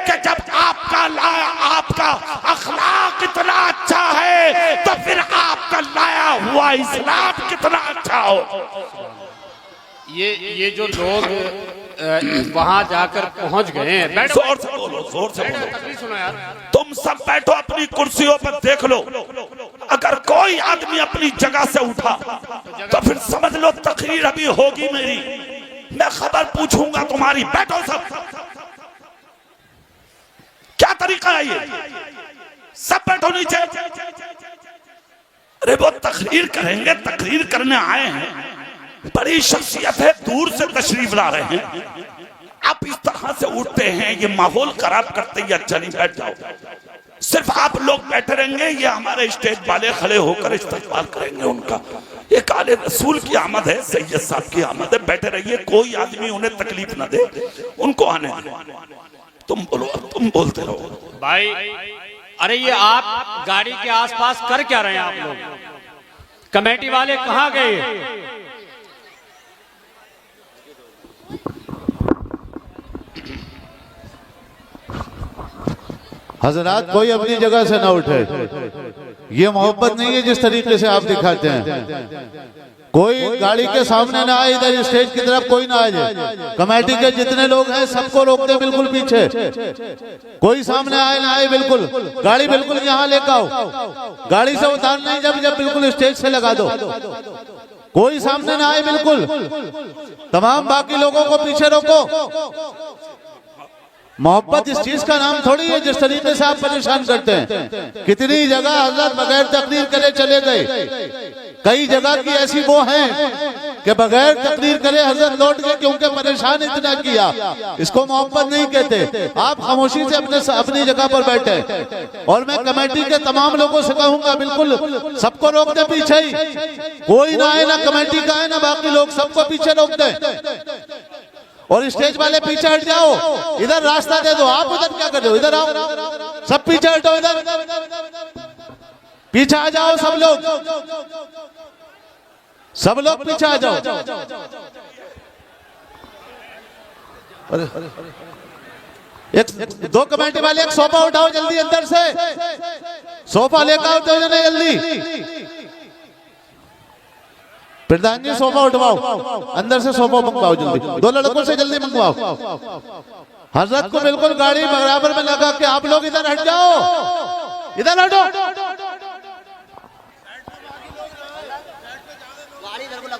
कि जब आपका अखलाक इतना अच्छा है तो फिर आपका लाया हुआ इस्लाम कितना अच्छा हो। ये जो लोग वहां जाकर पहुंच गए हैं, जोर से बोलो, जोर से बोलो। तकरीर सुनो यार। तुम सब बैठो अपनी कुर्सियों पर, देख लो अगर कोई आदमी अपनी जगह से उठा तो फिर समझ लो तकरीर अभी होगी मेरी, मैं खबर पूछूंगा तुम्हारी। बैठो सब। क्या तरीका है ये? सब बैठो नीचे। अरे वो तकरीर करेंगे, तकरीर करने आए हैं, बड़ी शख्सियत है, दूर से तशरीफ ला रहे हैं, आप इस तरह से उठते हैं, ये माहौल खराब करते हैं। अच्छा नहीं, बैठ जाओ। सिर्फ आप लोग बैठे रहेंगे, ये हमारे स्टेज वाले खड़े होकर इस्तकबाल करेंगे उनका। एक आले रसूल की आमद है, सैयद साहब की आमद है, बैठे रहिए, कोई आदमी उन्हें तकलीफ ना दे, उनको आने दो। तुम बोलो, अब तुम बोलते रहो भाई। अरे ये आप गाड़ी के आसपास कर क्या रहे हैं आप लोग? कमेटी वाले कहाँ गए? हजरात कोई अपनी जगह से ना उठे, ये मोहब्बत नहीं है जिस तरीके से आप दिखाते हैं। कोई गाड़ी के सामने ना आए, इधर स्टेज की तरफ कोई ना आ जाए। कमेटी के जितने लोग हैं सबको रोक दे बिल्कुल पीछे, कोई सामने आए ना आए, बिल्कुल गाड़ी बिल्कुल यहाँ लेकर आओ। गाड़ी से उतारना है जब बिल्कुल स्टेज से लगा दो, कोई सामने ना आए बिल्कुल। तमाम बाकी लोगों को पीछे रोको। मोहब्बत इस चीज का नाम थोड़ी है जिस तरीके से आप परेशान करते हैं। कितनी जगह हजरत बगैर तकरीर करे चले गए, कई जगह की ऐसी वो हैं कि बगैर तकरीर करे हजरत लौट गए क्योंकि परेशान इतना किया। इसको मोहब्बत नहीं कहते। आप खामोशी से अपनी जगह पर बैठे। और मैं कमेटी के तमाम लोगों से कहूंगा बिल्कुल सबको रोक दे पीछे ही, कोई ना आए, ना कमेटी का है ना बाकी लोग, सबको पीछे रोक दे। और स्टेज वाले पीछे हट जाओ, इधर रास्ता दे दो। आप उधर क्या कर रहे हो? इधर आओ, सब पीछे हटो, इधर पीछे आ जाओ सब लोग, सब लोग पीछे आ जाओ। एक दो कमेटी वाले एक सोफा उठाओ जल्दी, अंदर से सोफा लेकर आओ तो जल्दी। प्रधान जी सोफा उठवाओ, अंदर से सोफा मंगवाओ जल्दी, दो लड़कों से जल्दी मंगवाओ। हजरत को बिल्कुल गाड़ी बराबर में लगा के आप लोग इधर हट जाओ, इधर हटो।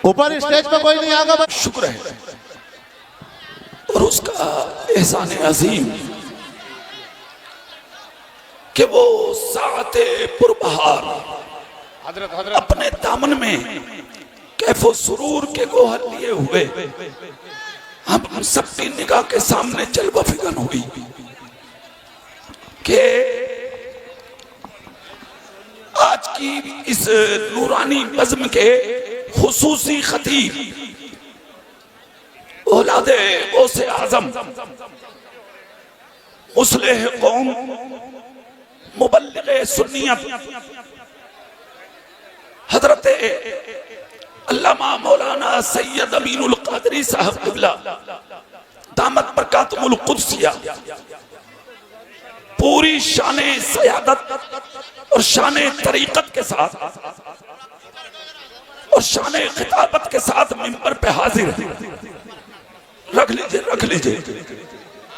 ऊपर स्टेज पे कोई नहीं आएगा। शुक्र है और उसका एहसान अजीम कि वो साते पुरबहार अपने दामन में कैफो सुरूर के गोहर लिए हुए हम सबकी निगाह के सामने जलवा फिगन हुई कि आज की इस नूरानी बज़्म के खुसूसी खतीब औलादे गौसे आज़म मुस्लिह कौम मुबल्लिग़े सुन्नियत हज़रत अल्लामा मौलाना सैयद अमीनुल क़ादरी साहब क़िबला दामत बरकातुहुल क़ुद्सिया पूरी शाने सयादत और शाने तरीक़त के साथ और शाने खिताबत के साथ मिंबर पे हाजिर है। रख लीजिए,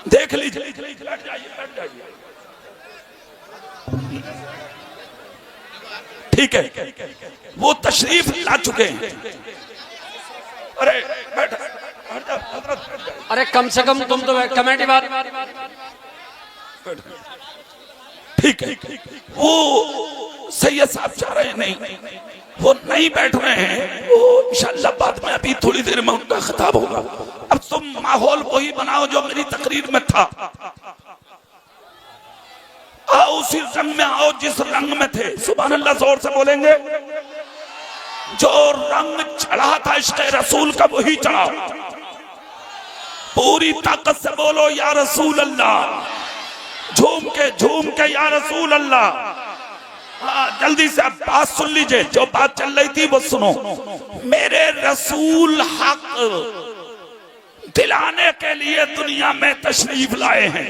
देख लीजिए, बैठ जाइए। ठीक है, वो तशरीफ ला चुके हैं। अरे अरे कम से कम तुम तो कमेटी बात ठीक है, वो सैयद साहब चाह रहे हैं, नहीं वो नहीं बैठ रहे हैं, वो इंशाअल्लाह बाद में अभी थोड़ी देर में उनका खिताब होगा। अब तुम माहौल वही बनाओ जो मेरी तकरीर में था, आओ उसी रंग में आओ जिस रंग में थे। सुभान अल्लाह जोर से बोलेंगे। जो रंग चढ़ा था इश्क़ रसूल का वही चढ़ा। पूरी ताकत से बोलो या रसूल अल्लाह, झूम के या रसूल अल्लाह। जल्दी से अब बात सुन लीजिए, जो बात चल रही थी वो सुनो। मेरे रसूल हक दिलाने के लिए दुनिया में तशरीफ लाए हैं।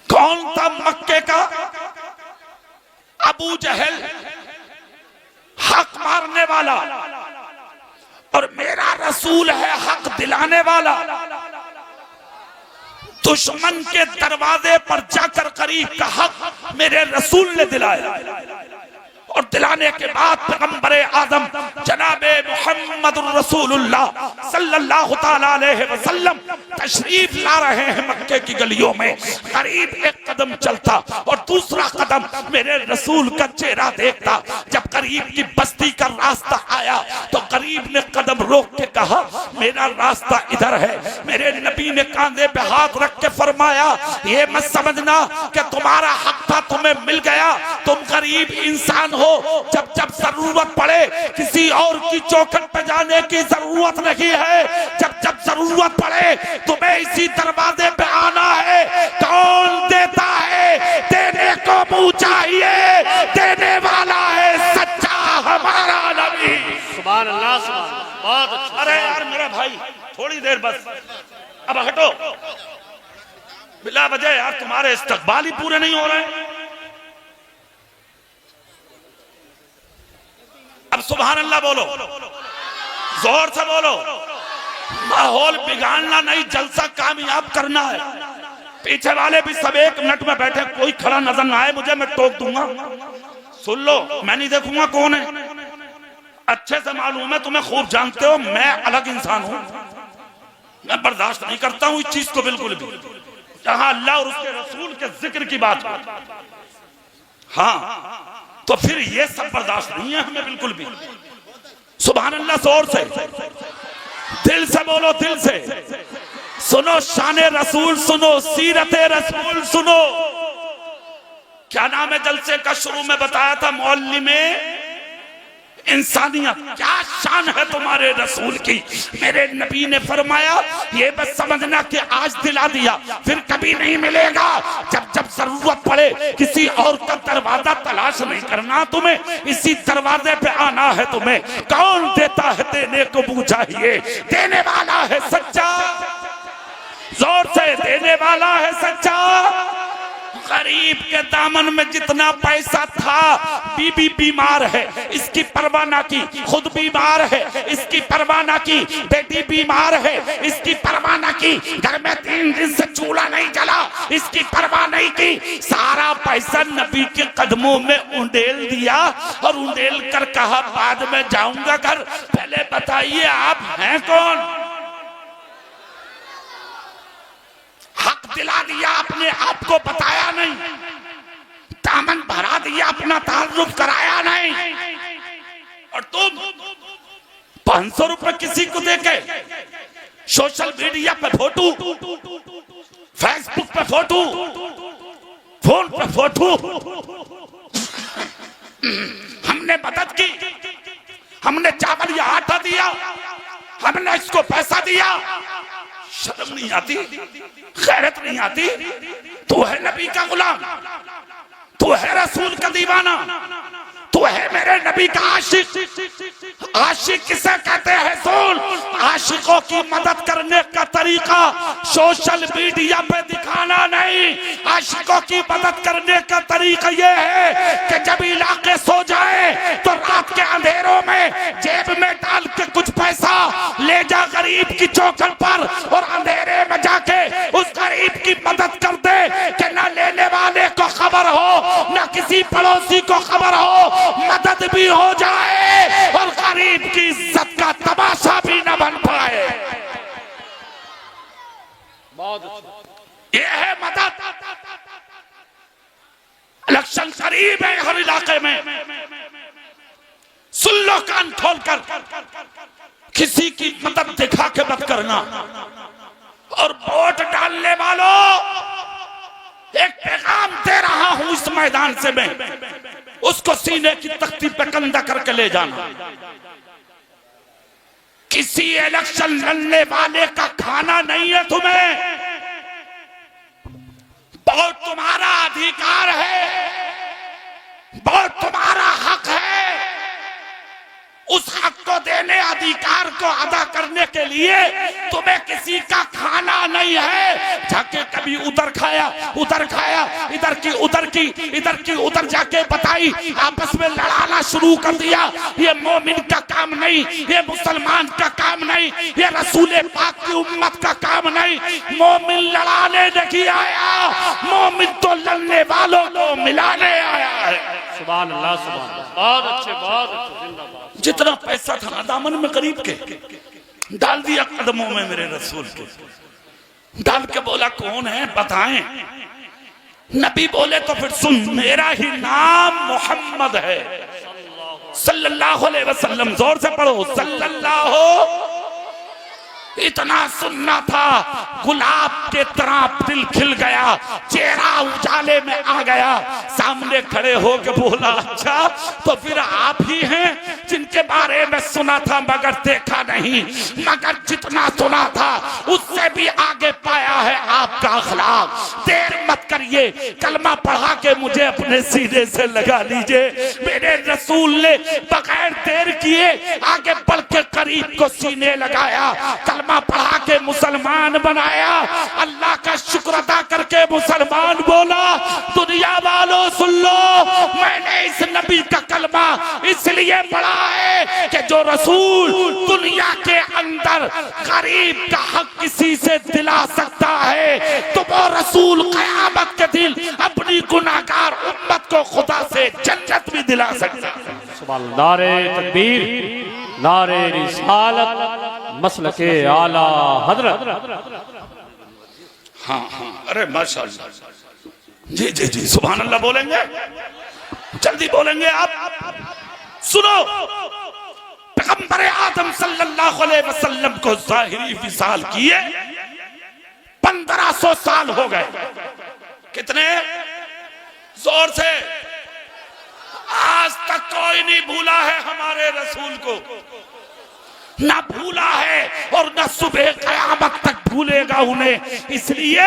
कौन था मक्के का? अबू जहल, हक मारने वाला, और मेरा रसूल है हक दिलाने वाला। दुश्मन के दरवाजे पर जाकर करीब का हक मेरे रसूल ने दिलाया, और दिलाने के बाद पैगंबरे आदम जनाबे मुहम्मद रसूलुल्लाह सल्लल्लाहु ताला अलैहि वसल्लम तशरीफ ला रहे हैं मक्के की गलियों में। करीब एक कदम चलता और दूसरा कदम मेरे रसूल का चेहरा देखता। जब करीब की बस्ती का रास्ता आया तो करीब ने कदम रोक के कहा, मेरा रास्ता इधर है। मेरे नबी ने कांधे पे हाथ रख के फरमाया, ये मत समझना कि तुम्हारा हक था तुम्हें मिल गया, तुम करीब इंसान हो। जब जब जरूरत पड़े किसी और की चौखट पे जाने की जरूरत नहीं है। जब जब जरूरत पड़े तुम्हें इसी दरवाजे पे आना है। कौन देता है? देने को मुंह चाहिए, देने वाला है सच्चा हमारा नबी। सुभान अल्लाह, सुभान अल्लाह, बहुत अच्छा। अरे यार मेरा भाई थोड़ी देर बस, अब हटो बिला वजह यार, तुम्हारे इस्तकबाल ही पूरे नहीं हो रहे। अब सुभान अल्लाह बोलो, जोर से बोलो। माहौल बिगाड़ना नहीं, जलसा कामयाब करना है। पीछे वाले भी सब 1 मिनट में बैठे, कोई खड़ा नजर ना आए मुझे, मैं टोक दूंगा। सुन लो, मैं नहीं देखूंगा कौन है। अच्छे से मालूम है, तुम्हें खूब जानते हो, मैं अलग इंसान हूं। मैं बर्दाश्त नहीं करता हूं इस चीज को बिल्कुल भी, जहां अल्लाह और उसके रसूल के जिक्र की बात हो। हाँ, तो फिर ये सब बर्दाश्त नहीं है हमें बिल्कुल भी। सुभान अल्लाह, जोर से दिल से बोलो, दिल से सुनो। शान रसूल सुनो, सीरत रसूल सुनो। क्या नाम है जलसे का? शुरू में बताया था मौलवी इंसानियत। क्या शान है तुम्हारे रसूल की। मेरे नबी ने फरमाया, ये बस समझना कि आज दिला दिया फिर कभी नहीं मिलेगा। जब जब जरूरत पड़े किसी और का दरवाजा तलाश नहीं करना तुम्हें, इसी दरवाजे पे आना है तुम्हें। कौन देता है? देने को मुंह चाहिए, देने वाला है सच्चा। जोर से, देने वाला है सच्चा। गरीब के दामन में जितना पैसा था, बीबी बीमार है इसकी परवाह ना की, खुद बीमार है इसकी परवाह ना की, बेटी बीमार है इसकी परवाह ना की, घर में 3 दिन से चूल्हा नहीं जला इसकी परवाह नहीं की। सारा पैसा नबी के कदमों में उंडेल दिया और उंडेल कर कहा, बाद में जाऊंगा घर, पहले बताइए आप हैं कौन। हक दिला दिया, अपने आप को बताया नहीं, दामन भरा दिया, अपना ताल्लुक कराया नहीं। और तुम 500 रुपए किसी को देके सोशल मीडिया पे फोटो, फेसबुक पे फोटो, फोन पे फोटो। हमने मदद की, हमने चावल या आटा दिया, हमने इसको पैसा दिया। शर्म नहीं आती, खैरत नहीं आती। तू है नबी का गुलाम, तू है रसूल का दीवाना, तू है मेरे नबी का आशिक। आशिक किसे कहते हैं? सुन, आशिकों की मदद करने का तरीका सोशल मीडिया पे दिखाना नहीं। आशिकों की मदद करने का तरीका यह है कि जब इलाके सो जाए तो रात के अंधेरों में जेब में डाल के कुछ पैसा ले जा गरीब की चौखट पर, और अंधेरे में जाके उस गरीब की मदद कर दे कि न लेने वाले को खबर हो, न किसी पड़ोसी को खबर हो, मदद भी हो जाए और गरीब की इज्जत का तमाशा भी न बन पाए। बहुत अच्छा। ये गरीब है हर इलाके में, सुन लो कान खोलकर, किसी की मदद दिखा के मत करना। और वोट डालने वालों, एक पैगाम दे रहा हूं इस मैदान से मैं, उसको सीने की तख्ती पे कंधा करके ले जाना। किसी इलेक्शन लड़ने वाले का खाना नहीं है तुम्हें, वोट तुम्हारा अधिकार है, वोट तुम्हारा हक है। उस हक को देने, अधिकार को अदा करने के लिए तुम्हें किसी का खाना नहीं है। जाके कभी उधर खाया, उधर खाया, इधर की उधर की, इधर की उधर जाके बताई, आपस में लड़ाना शुरू कर दिया। ये मोमिन का काम नहीं, ये मुसलमान का काम नहीं, ये रसूल पाक की उम्मत का काम नहीं। मोमिन लड़ाने नहीं आया, मोमिन तो लड़ने वालों को मिलाने आया है। सुभान अल्लाह, सुभान अल्लाह, बहुत अच्छे, बहुत अच्छे, जिंदाबाद। जितना पैसा था ना दामन में गरीब के, डाल दिया कदमों में मेरे रसूल के, डाल के बोला कौन है बताएं। नबी बोले तो फिर सुन, मेरा ही नाम मोहम्मद है सल्लल्लाहु अलैहि वसल्लम। जोर से पढ़ो, सल्लल्लाहु। इतना सुनना था, गुलाब के तरह दिल खिल गया, चेहरा उजाले में आ गया। सामने खड़े होकर बोला, अच्छा तो फिर आप ही हैं जिनके बारे में सुना था मगर देखा नहीं, मगर जितना सुना था उससे भी आगे पाया है आपका अखलाक। देर मत करिए, कलमा पढ़ा के मुझे अपने सीने से लगा लीजिए। मेरे रसूल ने बगैर देर किए आगे बढ़ के करीब को सीने लगाया, कलमा पढ़ा के मुसलमान बनाया, अल्लाह का शुक्र अदा करके मुसलमान बोला। दुनिया वालों सुन लो, मैंने इस नबी का कलमा इसलिए पढ़ा है कि जो रसूल दुनिया के अंदर गरीब का हक किसी से दिला सकता है, तो वो रसूल क़यामत के दिन अपनी गुनाहगार उम्मत को खुदा से जन्नत भी दिला सकता है। सुभान अल्लाह। नारे तकबीर, नारे रिसालत, मसलके आला हजरत। हाँ हाँ, अरे माशाअल्लाह, जी जी जी, सुभान अल्लाह बोलेंगे, जल्दी बोलेंगे आप। सुनो, पैगंबर आदम सल्लल्लाहु अलैहि वसल्लम को ज़ाहिरी विसाल किए 1500 साल हो गए। कितने? जोर से। आज तक कोई नहीं भूला है हमारे रसूल को, ना भूला है और ना सुबह क़यामत तक भूलेगा उन्हें, इसलिए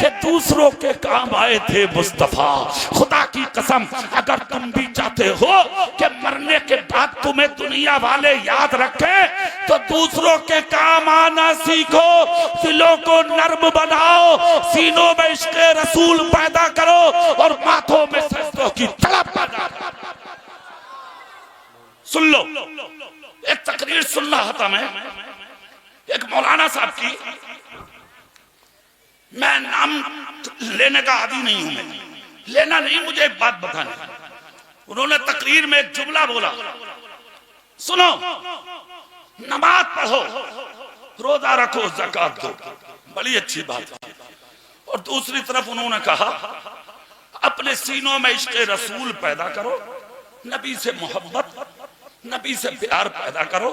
कि दूसरों के काम आए थे मुस्तफा। खुदा की कसम, अगर तुम भी चाहते हो कि मरने के बाद तुम्हें दुनिया वाले याद रखें, तो दूसरों के काम आना सीखो, दिलों को नर्म बनाओ, सीनों में इश्क़े रसूल पैदा करो और माथों में सजदों की तड़प पैदा करो। सुन लो, एक तकरीर सुन रहा था मैं, एक मौलाना साहब की, मैं नाम लेने का आदी नहीं हूं, मैं लेना नहीं, मुझे एक बात बतानी। उन्होंने तकरीर में एक जुमला बोला, सुनो, नमाज पढ़ो, रोजा रखो, ज़कात दो, बड़ी अच्छी बात है। और दूसरी तरफ उन्होंने कहा, अपने सीनों में इश्क़े रसूल पैदा करो, नबी से मोहब्बत, नबी से प्यार पैदा करो।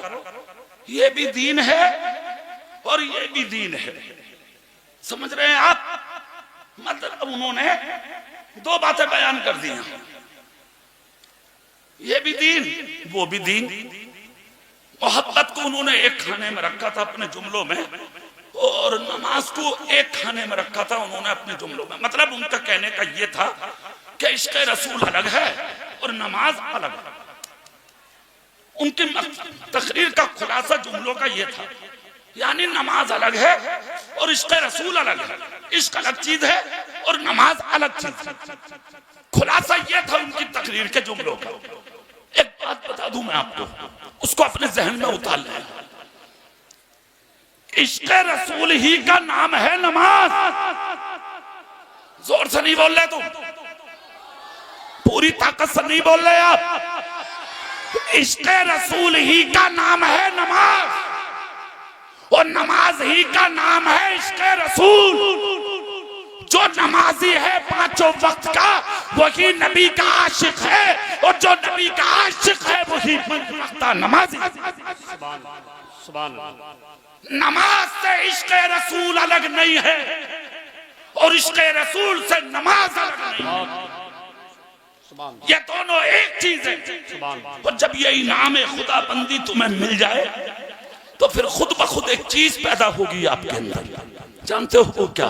ये भी दीन है और ये भी दीन है। समझ रहे हैं आप? मतलब उन्होंने दो बातें बयान कर दी, ये भी दीन, वो भी दीन। मोहब्बत को उन्होंने एक खाने में रखा था अपने जुमलों में, और नमाज को एक खाने में रखा था उन्होंने अपने जुमलों में। मतलब उनका कहने का ये था कि इश्क़े रसूल अलग है और नमाज अलग है। उनकी तकरीर का खुलासा जुमलों का ये था, यानी नमाज अलग है और इश्क़े रसूल अलग है। इश्क अलग चीज है और नमाज अलग चीज है। खुलासा ये था उनकी तकरीर के जुमलों का। एक बात बता दूं मैं आपको, उसको अपने जहन में उतार लें। इश्क़े रसूल ही का नाम है नमाज। जोर से नहीं बोल रहे तुम, पूरी ताकत से नहीं बोल रहे आप। इश्क़े रसूल ही का नाम है नमाज, और नमाज ही का नाम है इश्क़े रसूल। जो नमाजी है पांचों वक्त का, वही नबी का आशिक है, और जो नबी का आशिक है वही मनगढ़ंता नमाजी। नमाज से इश्क़ रसूल अलग नहीं है, और इश्क़ रसूल से नमाज अलग नहीं है। ये दोनों एक चीज है। और जब ये इनाम खुदा बंदी तुम्हें मिल जाए तो फिर खुद ब खुद एक चीज पैदा होगी आपके अंदर। जानते हो वो क्या?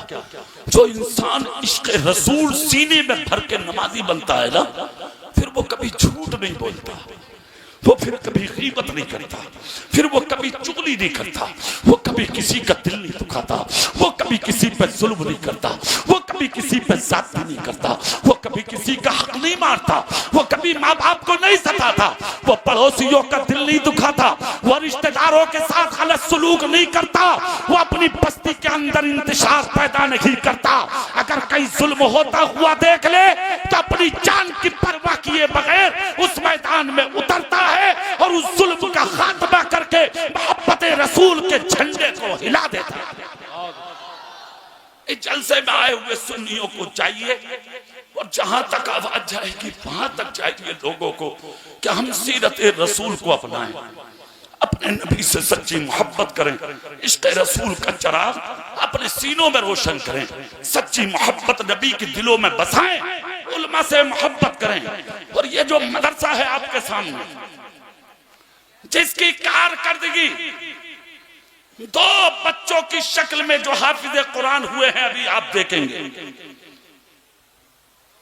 जो इंसान इश्क़ रसूल सीने में भर के नमाजी बनता है ना, फिर वो कभी झूठ नहीं बोलता, वो फिर कभी गीबत नहीं करता, फिर वो कभी चुगली नहीं करता, वो कभी किसी का दिल नहीं दुखाता, वो कभी किसी पे जुल्म नहीं करता, वो कभी किसी पे ज़्यादती नहीं करता, वो कभी किसी का हक नहीं मारता, वो कभी माँ बाप को नहीं सताता, वो पड़ोसियों का दिल नहीं दुखाता, वो रिश्तेदारों के साथ गलत सलूक नहीं करता, वो अपनी बस्ती के अंदर इंतशार पैदा नहीं करता। अगर कहीं जुल्म होता हुआ देख ले तो अपनी जान की परवाह किए बगैर उस मैदान में उतरता है और उस जुल्म का खात्मा करके मोहब्बत रसूल के झंडे को हिला देता है। इस जलसे में आए हुए सुन्नियों को चाहिए, और जहां तक आवाज जाएगी वहां तक चाहिए लोगों को कि हम सीरत रसूल को अपनाएं, अपने नबी से सच्ची मोहब्बत करें, इश्क़ रसूल का चिराग अपने सीनों में रोशन करें, सच्ची मोहब्बत नबी के दिलों में बसाएं, उलमा से मोहब्बत करें। और ये जो मदरसा है आपके सामने, जिसकी कारकर्दगी 2 बच्चों की शक्ल में जो हाफिज कुरान हुए हैं, अभी आप देखेंगे।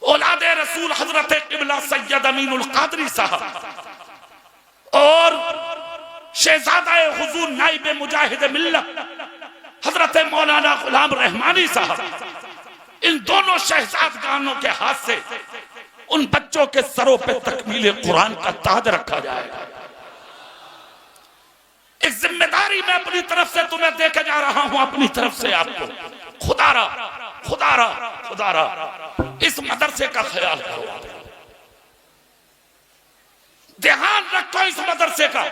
औलादे रसूल हजरत क़िबला सैयद अमीनुल क़ादरी साहब और शहजादा हुजूर नाइब मुजाहिद मिल्लत हजरत मौलाना गुलाम रहमानी साहब, इन दोनों शहजादगानों के हाथ से उन बच्चों के सरों पे तकमील कुरान का ताज रखा जाएगा। एक जिम्मेदारी मैं अपनी तरफ से तुम्हें देके जा रहा हूं, अपनी तरफ से आपको। खुदारा खुदारा खुदारा इस मदरसे का ख्याल करो, ध्यान रखो इस मदरसे का।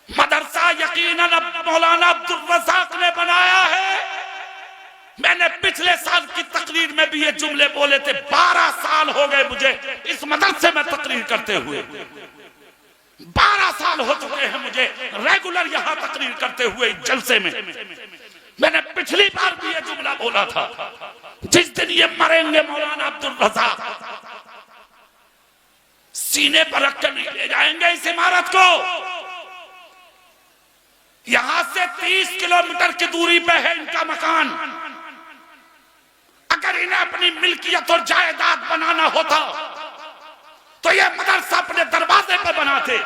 मदरसा यकीनन मौलाना अब्दुल रज़ाक ने बनाया है। मैंने पिछले साल की तकरीर में भी ये जुमले बोले थे। 12 साल हो गए मुझे इस मदरसे में तकरीर करते हुए, 12 साल हो चुके हैं मुझे रेगुलर यहां तकरीर करते हुए जलसे में। मैंने पिछली बार भी ये जुमला बोला था, जिस दिन ये मरेंगे मौलाना अब्दुल रज़ाक सीने पर रख कर नहीं ले जाएंगे इस इमारत को। यहां से 30 किलोमीटर की दूरी पे है इनका मकान। अगर इन्हें अपनी मिल्कियत और जायदाद बनाना होता तो ये मदरसा अपने दरवाजे पे बनाते,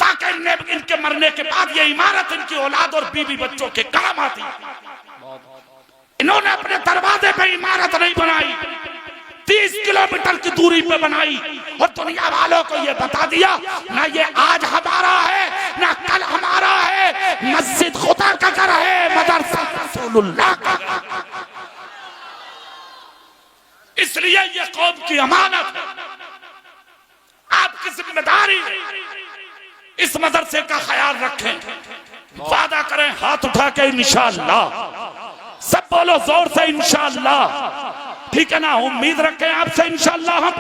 ताकि इनके मरने के बाद ये इमारत इनकी औलाद और बीवी बच्चों के काम आती। इन्होंने अपने दरवाजे पे इमारत नहीं बनाई, 30 किलोमीटर की दूरी पे बनाई, और दुनिया वालों को ये बता दिया ना ये आज हमारा है ना कल हमारा है, मस्जिद खुदा का घर है, मदरसा रसूलुल्लाह का। इसलिए ये कौम की अमानत है, आपकी जिम्मेदारी इस मदरसे का ख्याल रखें। वादा करें हाथ उठा के इंशाअल्लाह, सब बोलो जोर से इंशाअल्लाह, ठीक है ना? उम्मीद रखें आपसे इंशाअल्लाह हम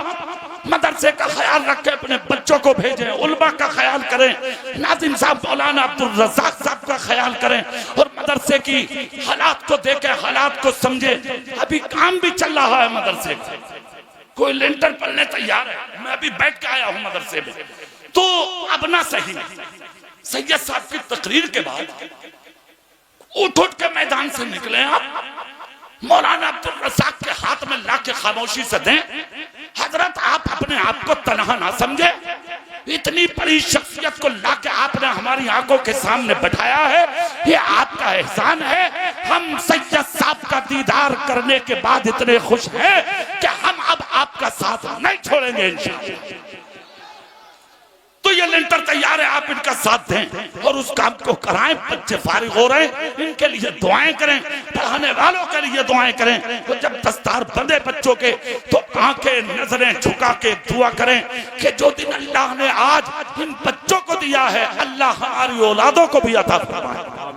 मदरसे का ख्याल रखें, अपने बच्चों को भेजें, उलमा का ख्याल करें, नाज़िम साहब मौलाना अब्दुल रज़ाक साहब का ख्याल करें, और मदरसे की हालात को देखें, हालात को समझें। अभी काम भी चल रहा है मदरसे का, कोई लेंटर पड़ने तैयार है। मैं अभी बैठ के आया हूं मदरसे में, तो अब ना सही सैयद साहब की तकरीर के बाद उठ के मैदान से निकले आप, मौलाना अब्दुल रज़ाक के हाथ में लाके खामोशी से दें, हजरत आप अपने आप को तनहा ना समझे, इतनी बड़ी शख्सियत को लाके आपने हमारी आंखों के सामने बैठाया है, ये आपका एहसान है। हम सैयद साहब का दीदार करने के बाद इतने खुश हैं कि हम अब आपका साथ नहीं छोड़ेंगे इंशाअल्लाह। तो ये लेंटर तैयार है, आप इनका साथ दें और उस काम को कराएं। बच्चे फारिग हो रहे हैं, इनके लिए दुआएं करें, पढ़ाने वालों के लिए दुआएं करें। तो जब दस्तार बंधे बच्चों के तो आंखें नजरें झुका के दुआ करें कि जो दिन अल्लाह ने आज इन बच्चों को दिया है, अल्लाह हमारी औलादों को भी अता फरमाए।